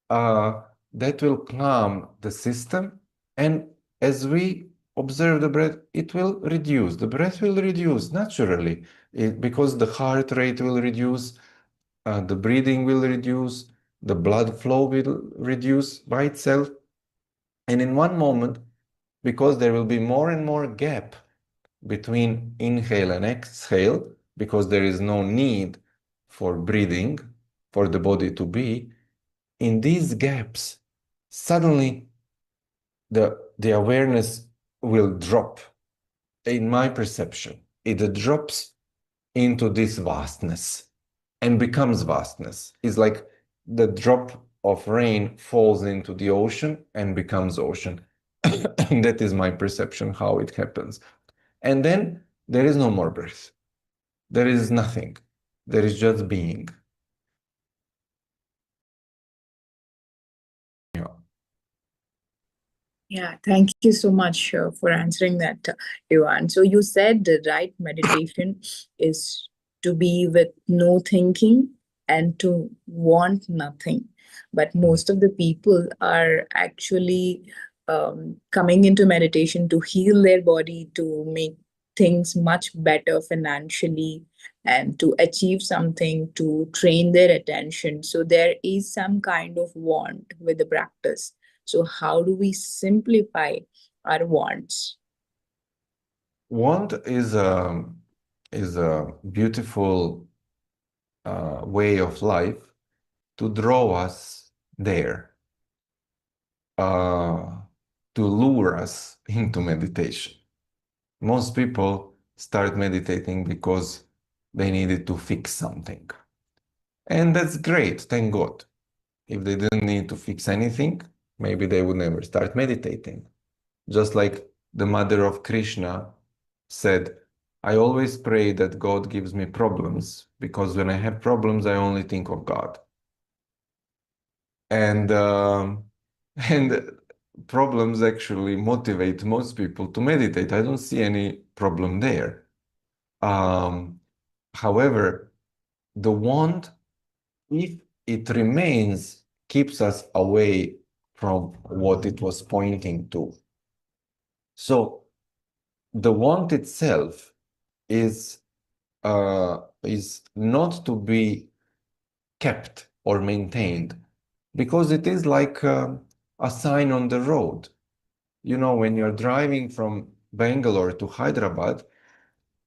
that will calm the system. And as we observe the breath, it will reduce. The breath will reduce naturally because the heart rate will reduce, the breathing will reduce, the blood flow will reduce by itself. And in one moment, because there will be more and more gap between inhale and exhale, because there is no need for breathing, for the body to be, in these gaps, suddenly the awareness will drop. In my perception, it drops into this vastness and becomes vastness. It's like the drop of rain falls into the ocean and becomes ocean. And that is my perception how it happens. And then there is no more breath. There is nothing. There is just being. Yeah. Yeah, thank you so much for answering that, Ivan. So you said the right meditation is to be with no thinking and to want nothing. But most of the people are actually coming into meditation to heal their body, to make things much better financially, and to achieve something, to train their attention. So there is some kind of want with the practice. So how do we simplify our wants? Want is a beautiful way of life to draw us there, to lure us into meditation. Most people start meditating because they needed to fix something. And that's great, thank God. If they didn't need to fix anything, maybe they would never start meditating. Just like the mother of Krishna said, I always pray that God gives me problems because when I have problems, I only think of God. And and problems actually motivate most people to meditate. I don't see any problem there. However, the want, if it remains, keeps us away from what it was pointing to. So the want itself is not to be kept or maintained, because it is like a sign on the road. You know, when you're driving from Bangalore to Hyderabad,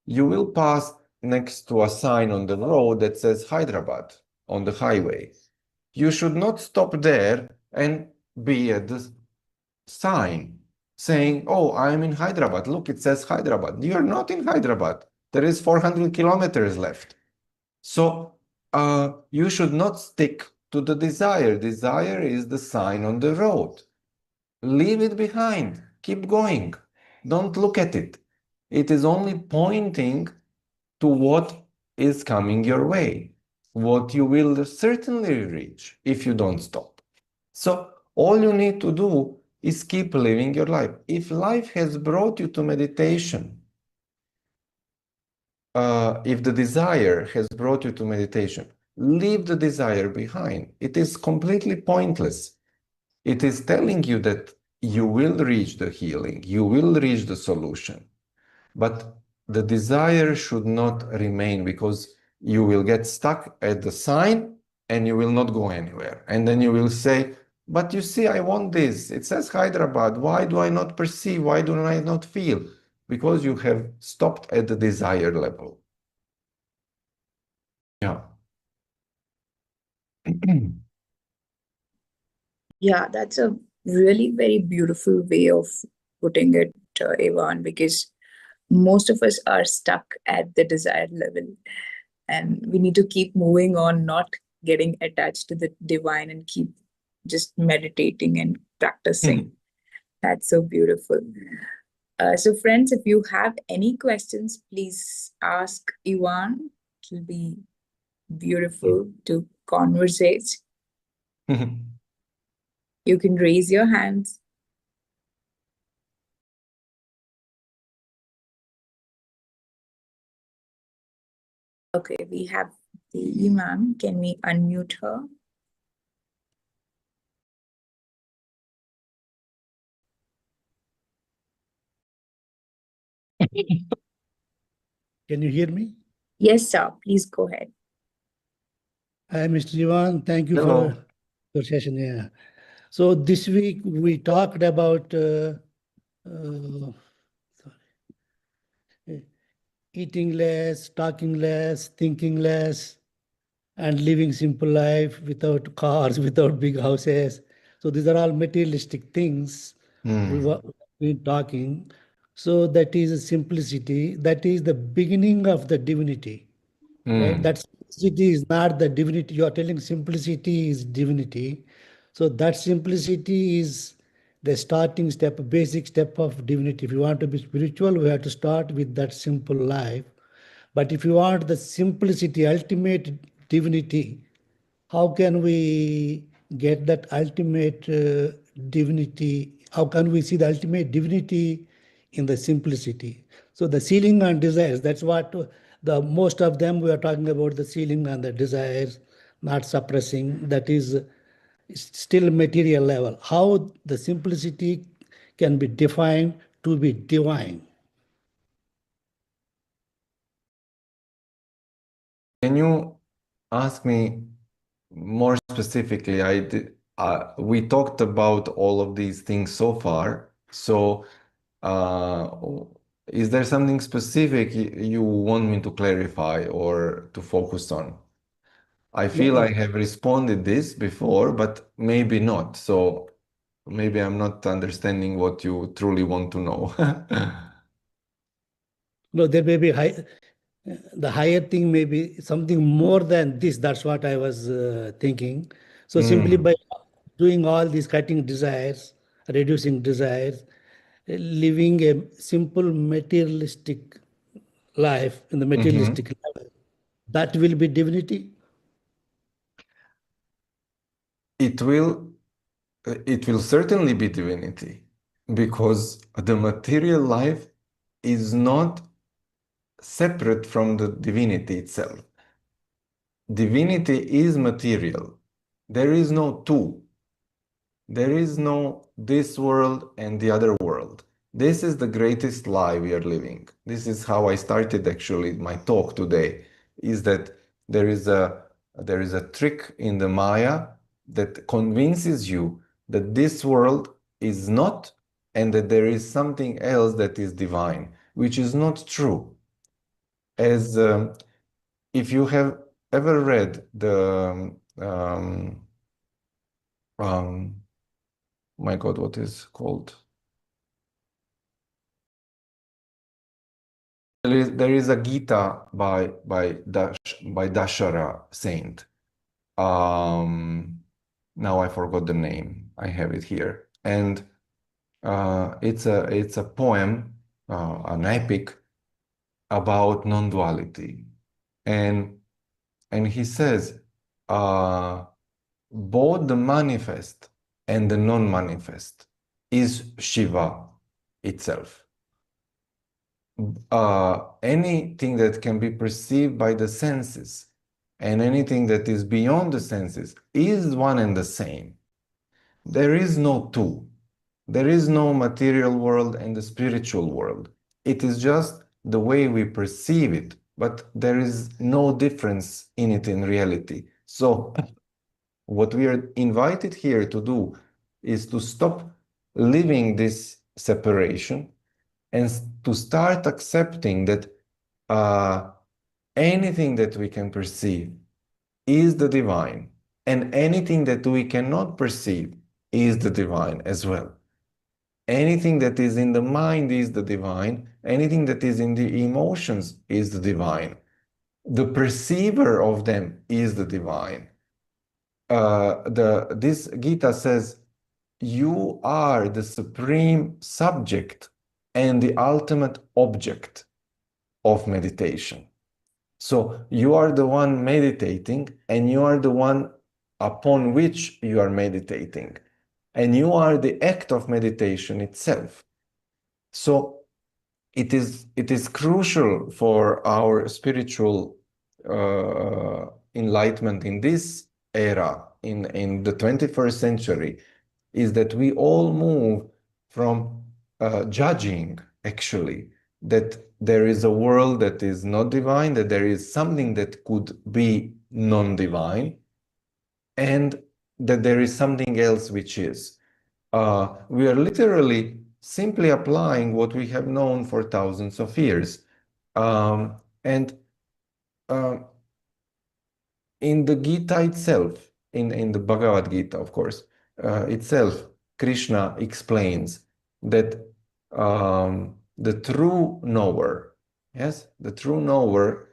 you will pass next to a sign on the road that says Hyderabad on the highway. You should not stop there and be at the sign saying, oh, I'm in Hyderabad. Look, it says Hyderabad. You're not in Hyderabad. There is 400 kilometers left. So you should not stick to the desire. Desire is the sign on the road. Leave it behind. Keep going. Don't look at it. It is only pointing to what is coming your way, what you will certainly reach if you don't stop. So all you need to do is keep living your life. If life has brought you to meditation, if the desire has brought you to meditation, leave the desire behind. It is completely pointless. It is telling you that you will reach the healing, you will reach the solution. but the desire should not remain, because you will get stuck at the sign and you will not go anywhere. And then you will say, but you see, I want this. It says Hyderabad. Why do I not perceive? Why do I not feel? Because you have stopped at the desire level. Yeah. Yeah, that's a really very beautiful way of putting it, Ivan, because most of us are stuck at the desired level, and we need to keep moving on, not getting attached to the divine, and keep just meditating and practicing. That's so beautiful. So, friends, if you have any questions, please ask Ivan. It will be beautiful to conversate. You can raise your hands. Okay, we have the Imam. Can we unmute her? Can you hear me? Yes, sir. Please go ahead. Hi, Mr. Ivan. Thank you Hello. for your session. Yeah. So this week we talked about eating less, talking less, thinking less, and living simple life without cars, without big houses. So these are all materialistic things we were been talking. So that is a simplicity. That is the beginning of the divinity. Right? That simplicity is not the divinity. You are telling simplicity is divinity. So that simplicity is the starting step, basic step of divinity. If you want to be spiritual, we have to start with that simple life. But if you want the simplicity, ultimate divinity, how can we get that ultimate divinity? How can we see the ultimate divinity in the simplicity? So the ceiling and desires, that's what the most of them we are talking about, the ceiling and the desires, not suppressing, that is still material level. How the simplicity can be defined to be divine. Can you ask me more specifically? We talked about all of these things so far. So, is there something specific you want me to clarify or to focus on? I feel I have responded this before, but maybe not. So maybe I'm not understanding what you truly want to know. No, there may be the higher thing may be something more than this. That's what I was thinking. So simply by doing all these cutting desires, reducing desires, living a simple materialistic life in the materialistic level, that will be divinity. It will certainly be divinity, because the material life is not separate from the divinity itself. Divinity is material. There is no two. There is no this world and the other world. This is the greatest lie we are living. This is how I started actually my talk today, is that there is a trick in the Maya that convinces you that this world is not, and that there is something else that is divine, which is not true. As if you have ever read the my God, what is called? There is a Gita by Dashara saint. Now I forgot the name. I have it here, and it's a poem, an epic about non-duality, and he says, both the manifest and the non-manifest is Shiva itself. Anything that can be perceived by the senses and anything that is beyond the senses is one and the same. There is no two. There is no material world and the spiritual world. It is just the way we perceive it, but there is no difference in it in reality. So what we are invited here to do is to stop living this separation and to start accepting that anything that we can perceive is the divine, and anything that we cannot perceive is the divine as well. Anything that is in the mind is the divine. Anything that is in the emotions is the divine. The perceiver of them is the divine. This Gita says, you are the supreme subject and the ultimate object of meditation. So you are the one meditating, and you are the one upon which you are meditating. And you are the act of meditation itself. So it is crucial for our spiritual enlightenment in this era, in the 21st century, is that we all move from judging, actually, that there is a world that is not divine, that there is something that could be non-divine, and that there is something else which is. We are literally simply applying what we have known for thousands of years. And in the Gita itself, in the Bhagavad Gita, of course, itself, Krishna explains that the true knower, yes, the true knower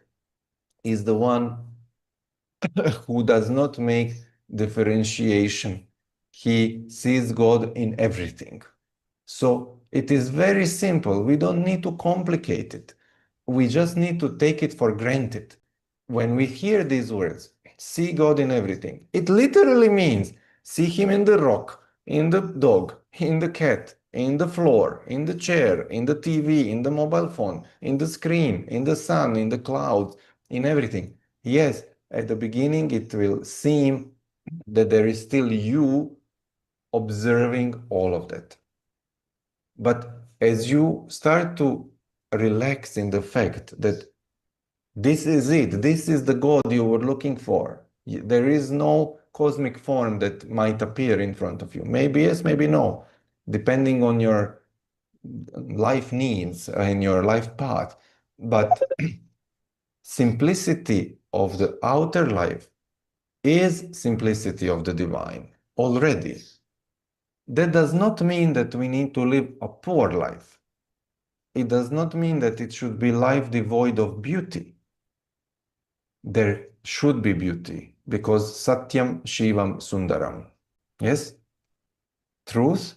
is the one who does not make differentiation. He sees God in everything. So it is very simple. We don't need to complicate it. We just need to take it for granted. When we hear these words, see God in everything, it literally means see Him in the rock, in the dog, in the cat, in the floor, in the chair, in the TV, in the mobile phone, in the screen, in the sun, in the clouds, in everything. Yes, at the beginning it will seem that there is still you observing all of that. But as you start to relax in the fact that this is it, this is the God you were looking for, there is no cosmic form that might appear in front of you. Maybe yes, maybe no, depending on your life needs and your life path. But simplicity of the outer life is simplicity of the divine already. That does not mean that we need to live a poor life. It does not mean that it should be life devoid of beauty. There should be beauty, because Satyam, Shivam, Sundaram. Yes? Truth,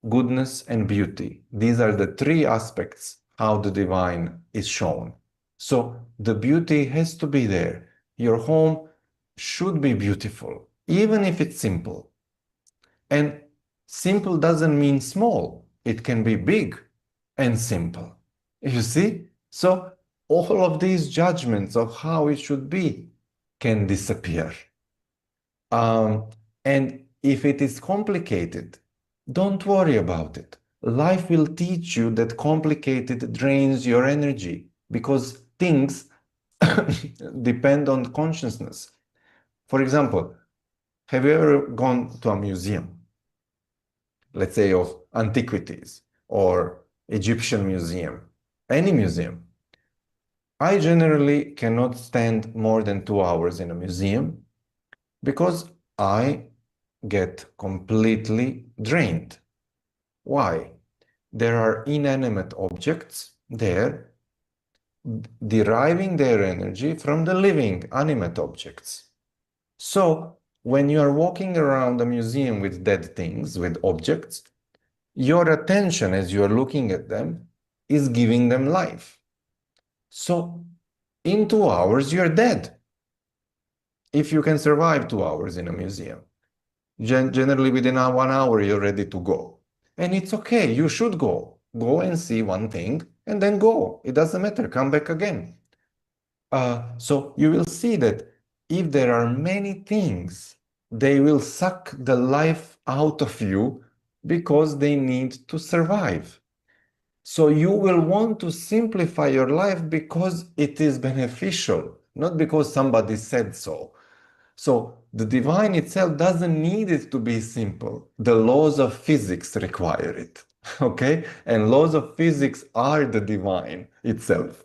goodness, and beauty. These are the three aspects how the divine is shown. So the beauty has to be there. Your home should be beautiful, even if it's simple. And simple doesn't mean small. It can be big and simple. You see? So all of these judgments of how it should be can disappear. And if it is complicated, don't worry about it. Life will teach you that complicated drains your energy, because things depend on consciousness. For example, have you ever gone to a museum, let's say of antiquities, or Egyptian museum, any museum? I generally cannot stand more than 2 hours in a museum, because I get completely drained. Why? There are inanimate objects there, deriving their energy from the living animate objects. So when you are walking around a museum with dead things, with objects, your attention as you are looking at them is giving them life. So in 2 hours, you're dead. If you can survive 2 hours in a museum, generally within 1 hour, you're ready to go. And it's okay, you should go. Go and see one thing and then go. It doesn't matter, come back again. So you will see that if there are many things, they will suck the life out of you because they need to survive. So you will want to simplify your life because it is beneficial, not because somebody said so. So the divine itself doesn't need it to be simple. The laws of physics require it. Okay? And laws of physics are the divine itself.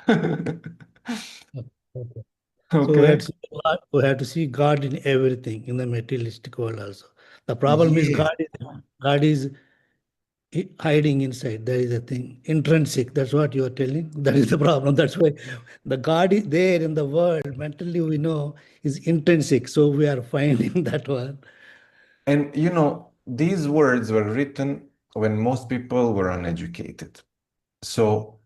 Okay. So Okay? we have to see God in everything in the materialistic world also. The problem is Yes. God is hiding inside. That is the thing. Intrinsic. That's what you are telling. That is the problem. That's why the God is there in the world. Mentally, we know is intrinsic. So we are finding that one. And you know, these words were written when most people were uneducated. So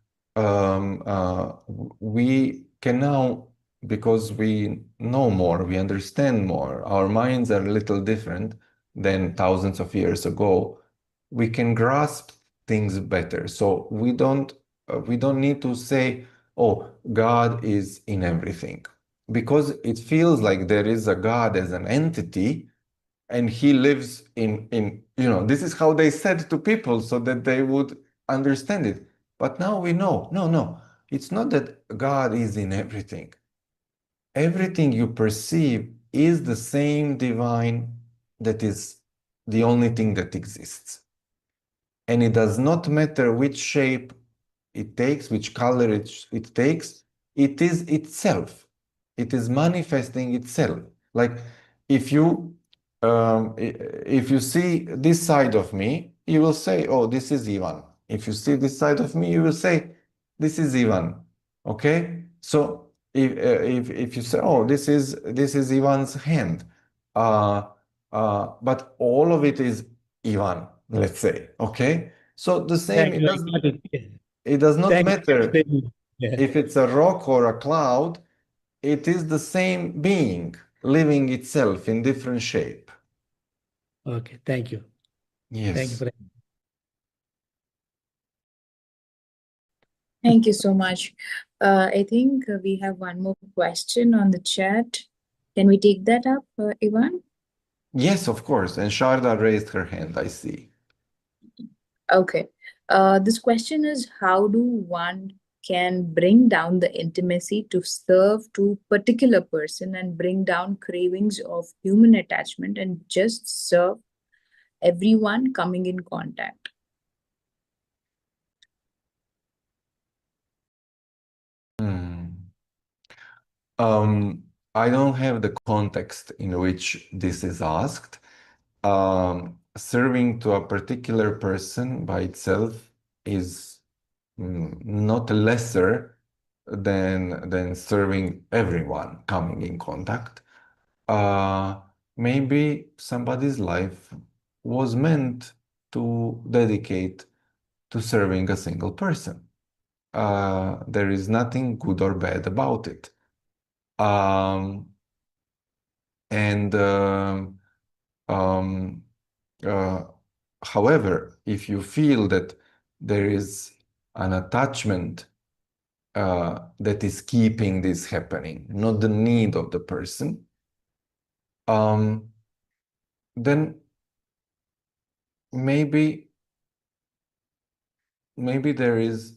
we can now, because we know more, we understand more, our minds are a little different than thousands of years ago. We can grasp things better. So we don't need to say, "Oh, God is in everything," because it feels like there is a God as an entity, and he lives in this is how they said to people so that they would understand it. But now we know, no, it's not that God is in everything. Everything you perceive is the same divine that is the only thing that exists. And it does not matter which shape it takes, which color it takes, it is itself. It is manifesting itself. Like if you if you see this side of me, you will say, "Oh, this is Ivan." If you see this side of me, you will say, "This is Ivan." Okay? So if you say, "Oh, this is Ivan's hand," but all of it is Ivan, let's say. Okay? So the same, Thank you. I got it. it does not Thank you for matter explaining. Yeah. if it's a rock or a cloud, it is the same being living itself in different shape. Okay. Thank you. Thank you Yes. for. Thank you so much. I think we have one more question on the chat. Can we take that up, Ivan? Yes, of course. And Sharda raised her hand, I see. Okay. This question is, how do one can bring down the intimacy to serve to particular person and bring down cravings of human attachment and just serve everyone coming in contact? I don't have the context in which this is asked. Serving to a particular person by itself is not lesser than serving everyone coming in contact. Maybe somebody's life was meant to dedicate to serving a single person. There is nothing good or bad about it. And um, uh, however, if you feel that there is an attachment that is keeping this happening, not the need of the person, then maybe there is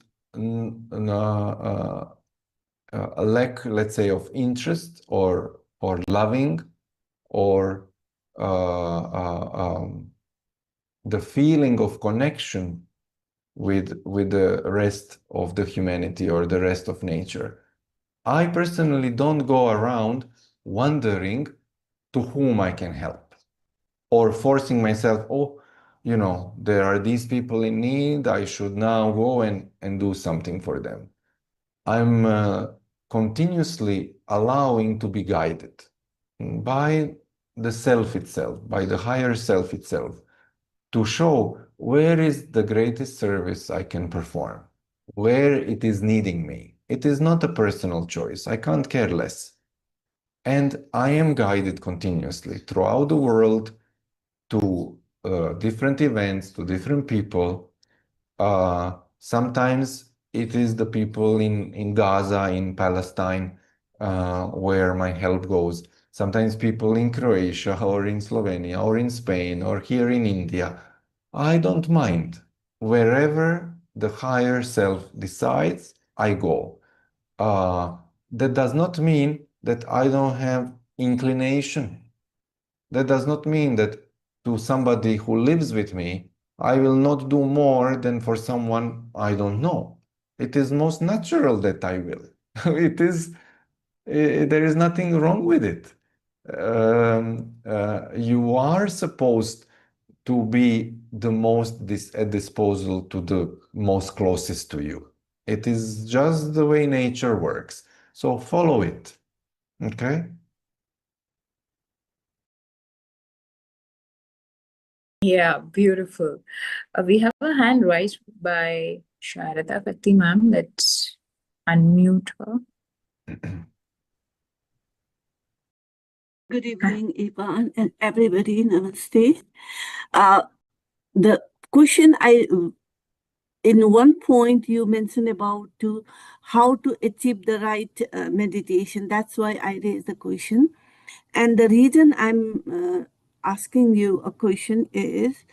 a lack, let's say, of interest or loving or the feeling of connection with the rest of the humanity or the rest of nature. I personally don't go around wondering to whom I can help or forcing myself, oh, there are these people in need, I should now go and do something for them. I'm continuously allowing to be guided by the self itself, by the higher self itself, to show where is the greatest service I can perform, where it is needing me. It is not a personal choice. I can't care less. And I am guided continuously throughout the world to different events, to different people. Sometimes it is the people in Gaza, in Palestine, where my help goes. Sometimes people in Croatia or in Slovenia or in Spain or here in India. I don't mind. wherever the higher self decides, I go. That does not mean that I don't have inclination. That does not mean that to somebody who lives with me, I will not do more than for someone I don't know. It is most natural that I will. It is, there is nothing wrong with it. You are supposed to be the most at disposal to the most closest to you. It is just the way nature works. So follow it. Okay? Yeah, beautiful. We have a hand raised by Sharada Katti ma'am. Let's unmute her. Good evening, Ivan and everybody. Namaste. The question in one point you mentioned about how to achieve the right meditation. That's why I raised the question. And the reason I'm asking you a question is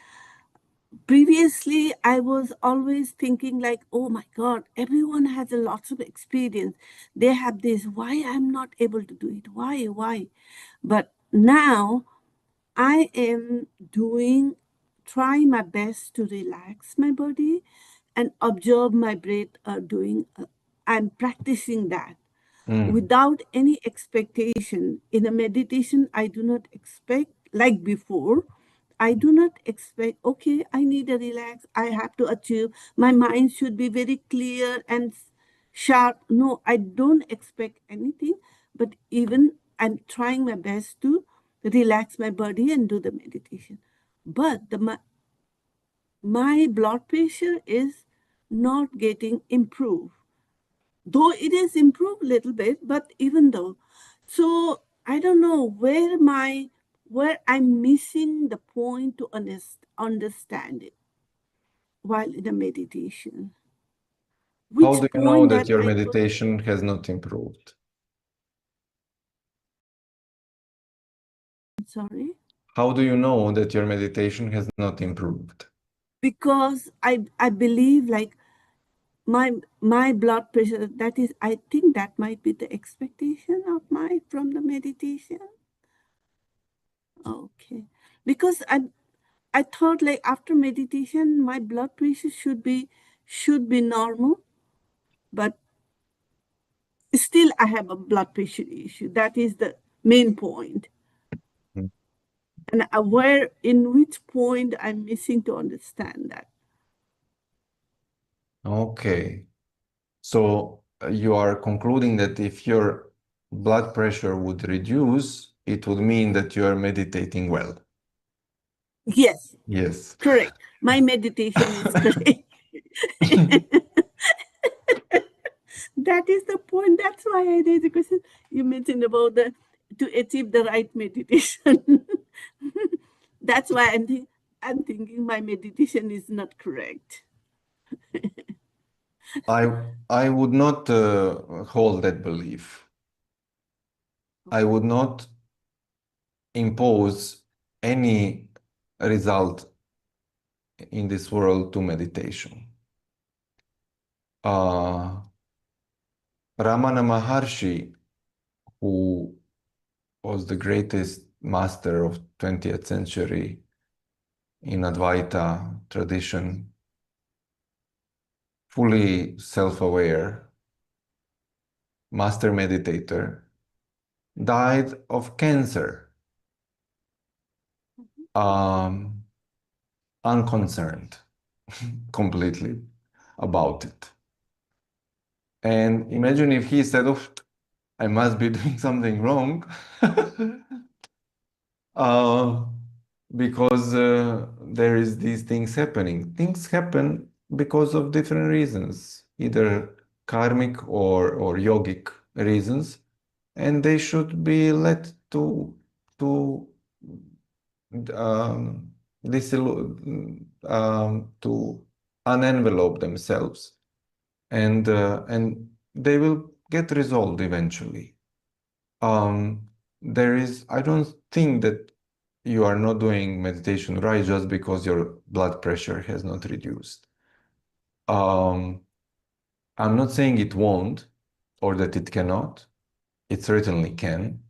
previously I was always thinking like, oh my God, everyone has a lots of experience. They have this. Why I'm not able to do it? Why? But now I am trying my best to relax my body and observe my breath. I'm practicing that without any expectation. In a meditation, I do not expect, like before, I do not expect, okay, I need to relax. I have to achieve. My mind should be very clear and sharp. No, I don't expect anything, but even I'm trying my best to relax my body and do the meditation. But my blood pressure is not getting improved, though it is improved a little bit, but even though, so I don't know where I'm missing the point to understand it while in a meditation. How Which do you know point that that your I could, meditation has not improved? sorry, How do you know that your meditation has not improved? because I believe like my blood pressure, that is, I think that might be the expectation of my from the meditation. Okay, because I thought like after meditation my blood pressure should be normal, but still I have a blood pressure issue. That is the main point. Mm. And where in which point I'm missing to understand that. Okay. So you are concluding that if your blood pressure would reduce, it would mean that you are meditating well. Yes, Yes. correct. My meditation is correct. That is the point. That's why I raised the question. You mentioned about to achieve the right meditation. That's why I'm thinking my meditation is not correct. I would not hold that belief. I would not impose any result in this world to meditation. Ramana Maharshi, who was the greatest master of 20th century in Advaita tradition, fully self-aware, master meditator, died of cancer, unconcerned completely about it. And imagine if he said, oh, I must be doing something wrong, because there is these things happening. Things happen because of different reasons, either karmic or yogic reasons, and they should be let to um, to unenvelope themselves, and they will get resolved eventually. I don't think that you are not doing meditation right just because your blood pressure has not reduced. I'm not saying it won't or that it cannot. It certainly can.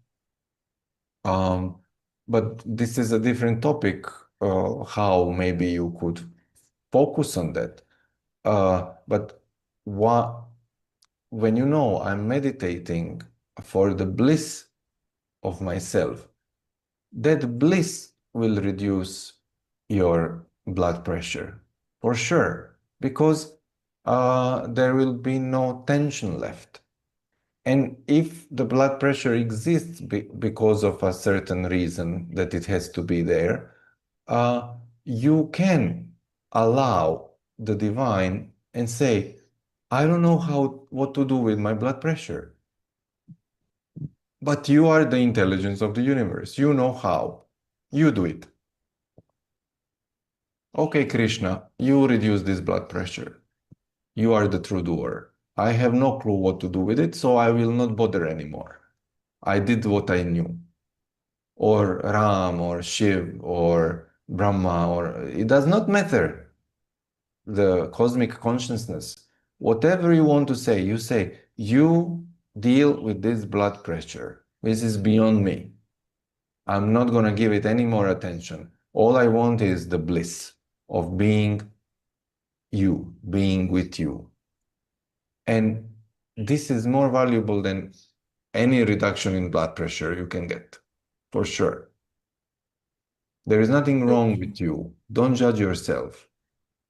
But this is a different topic, how maybe you could focus on that. But when you know I'm meditating for the bliss of myself, that bliss will reduce your blood pressure for sure, because there will be no tension left. And if the blood pressure exists because of a certain reason that it has to be there, you can allow the divine and say, I don't know what to do with my blood pressure. But you are the intelligence of the universe. You know how. You do it. Okay, Krishna, you reduce this blood pressure. You are the true doer. I have no clue what to do with it, so I will not bother anymore. I did what I knew. Or Ram, or Shiv, or Brahma, or it does not matter. The cosmic consciousness, whatever you want to say, you say, you deal with this blood pressure. This is beyond me. I'm not going to give it any more attention. All I want is the bliss of being you, being with you. And this is more valuable than any reduction in blood pressure you can get, for sure. There is nothing wrong with you. Don't judge yourself.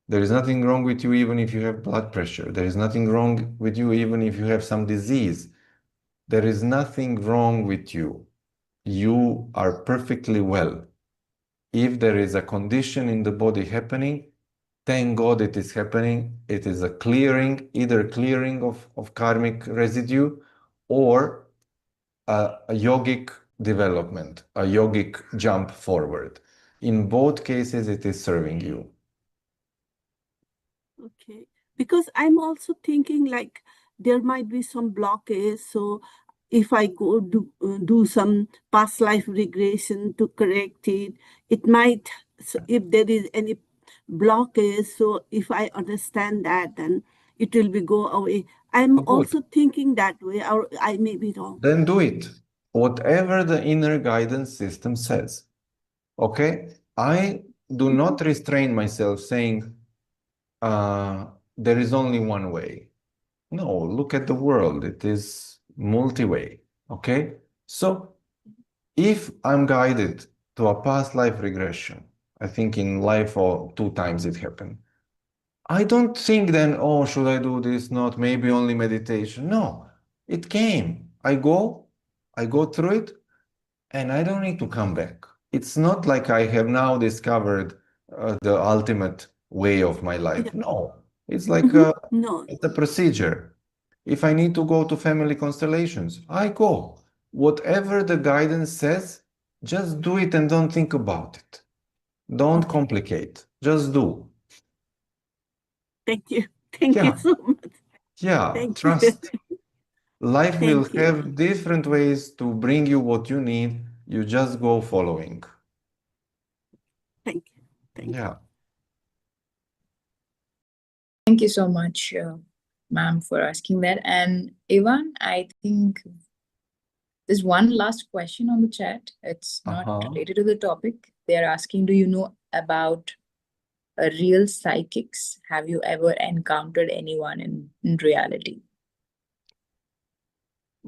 There is nothing wrong with you even if you have blood pressure. There is nothing wrong with you even if you have some disease. There is nothing wrong with you. You are perfectly well. If there is a condition in the body happening, thank God it is happening. It is a clearing, either clearing of karmic residue or a yogic development, a yogic jump forward. In both cases, it is serving you. Okay, because I'm also thinking like there might be some blockage. So if I go do some past life regression to correct it, it might, so if there is any blockage, so if I understand that, then it will be go away. I'm Good. also thinking that way, or I may be wrong. Then do it. Whatever the inner guidance system says. Okay? I do not restrain myself saying, there is only one way. No, look at the world. It is multi-way. Okay? So if I'm guided to a past life regression, I think in life or 2 times it happened. I don't think then, oh, should I do this? Not maybe only meditation. No, it came. I go through it, and I don't need to come back. It's not like I have now discovered the ultimate way of my life. Yeah. No, it's like No, it's a procedure. If I need to go to family constellations, I go. Whatever the guidance says, just do it and don't think about it. Don't Okay. complicate. Just do. Thank you. Thank you Yeah, so much. yeah, Thank you. trust. Life will Thank you. have different ways to bring you what you need. You just go following. Thank you. Thank you. Yeah. Thank you so much, ma'am, for asking that. And Ivan, I think there's one last question on the chat. It's not related to the topic. They're asking, do you know about real psychics? Have you ever encountered anyone in reality?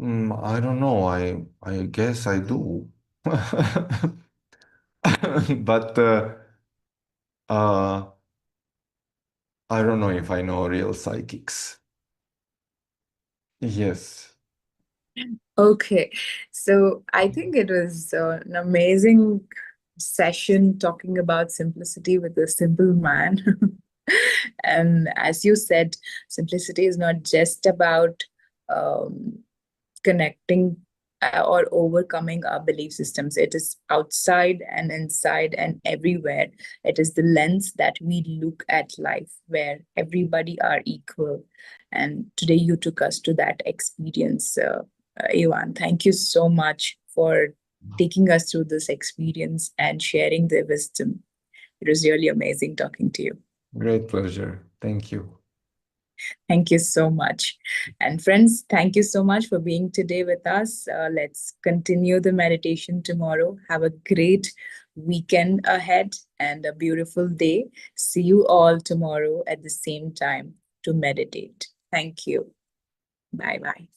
I don't know. I guess I do. But I don't know if I know real psychics. Yes. Okay, so I think it was an amazing session talking about simplicity with a simple man. And as you said, simplicity is not just about connecting or overcoming our belief systems. It is outside and inside and everywhere. It is the lens that we look at life, where everybody are equal. And today you took us to that experience, Ivan. Thank you so much for taking us through this experience and sharing the wisdom. It was really amazing talking to you. Great pleasure. Thank you. Thank you so much. And friends, thank you so much for being today with us. Let's continue the meditation tomorrow. Have a great weekend ahead and a beautiful day. See you all tomorrow at the same time to meditate. Thank you. Bye-bye.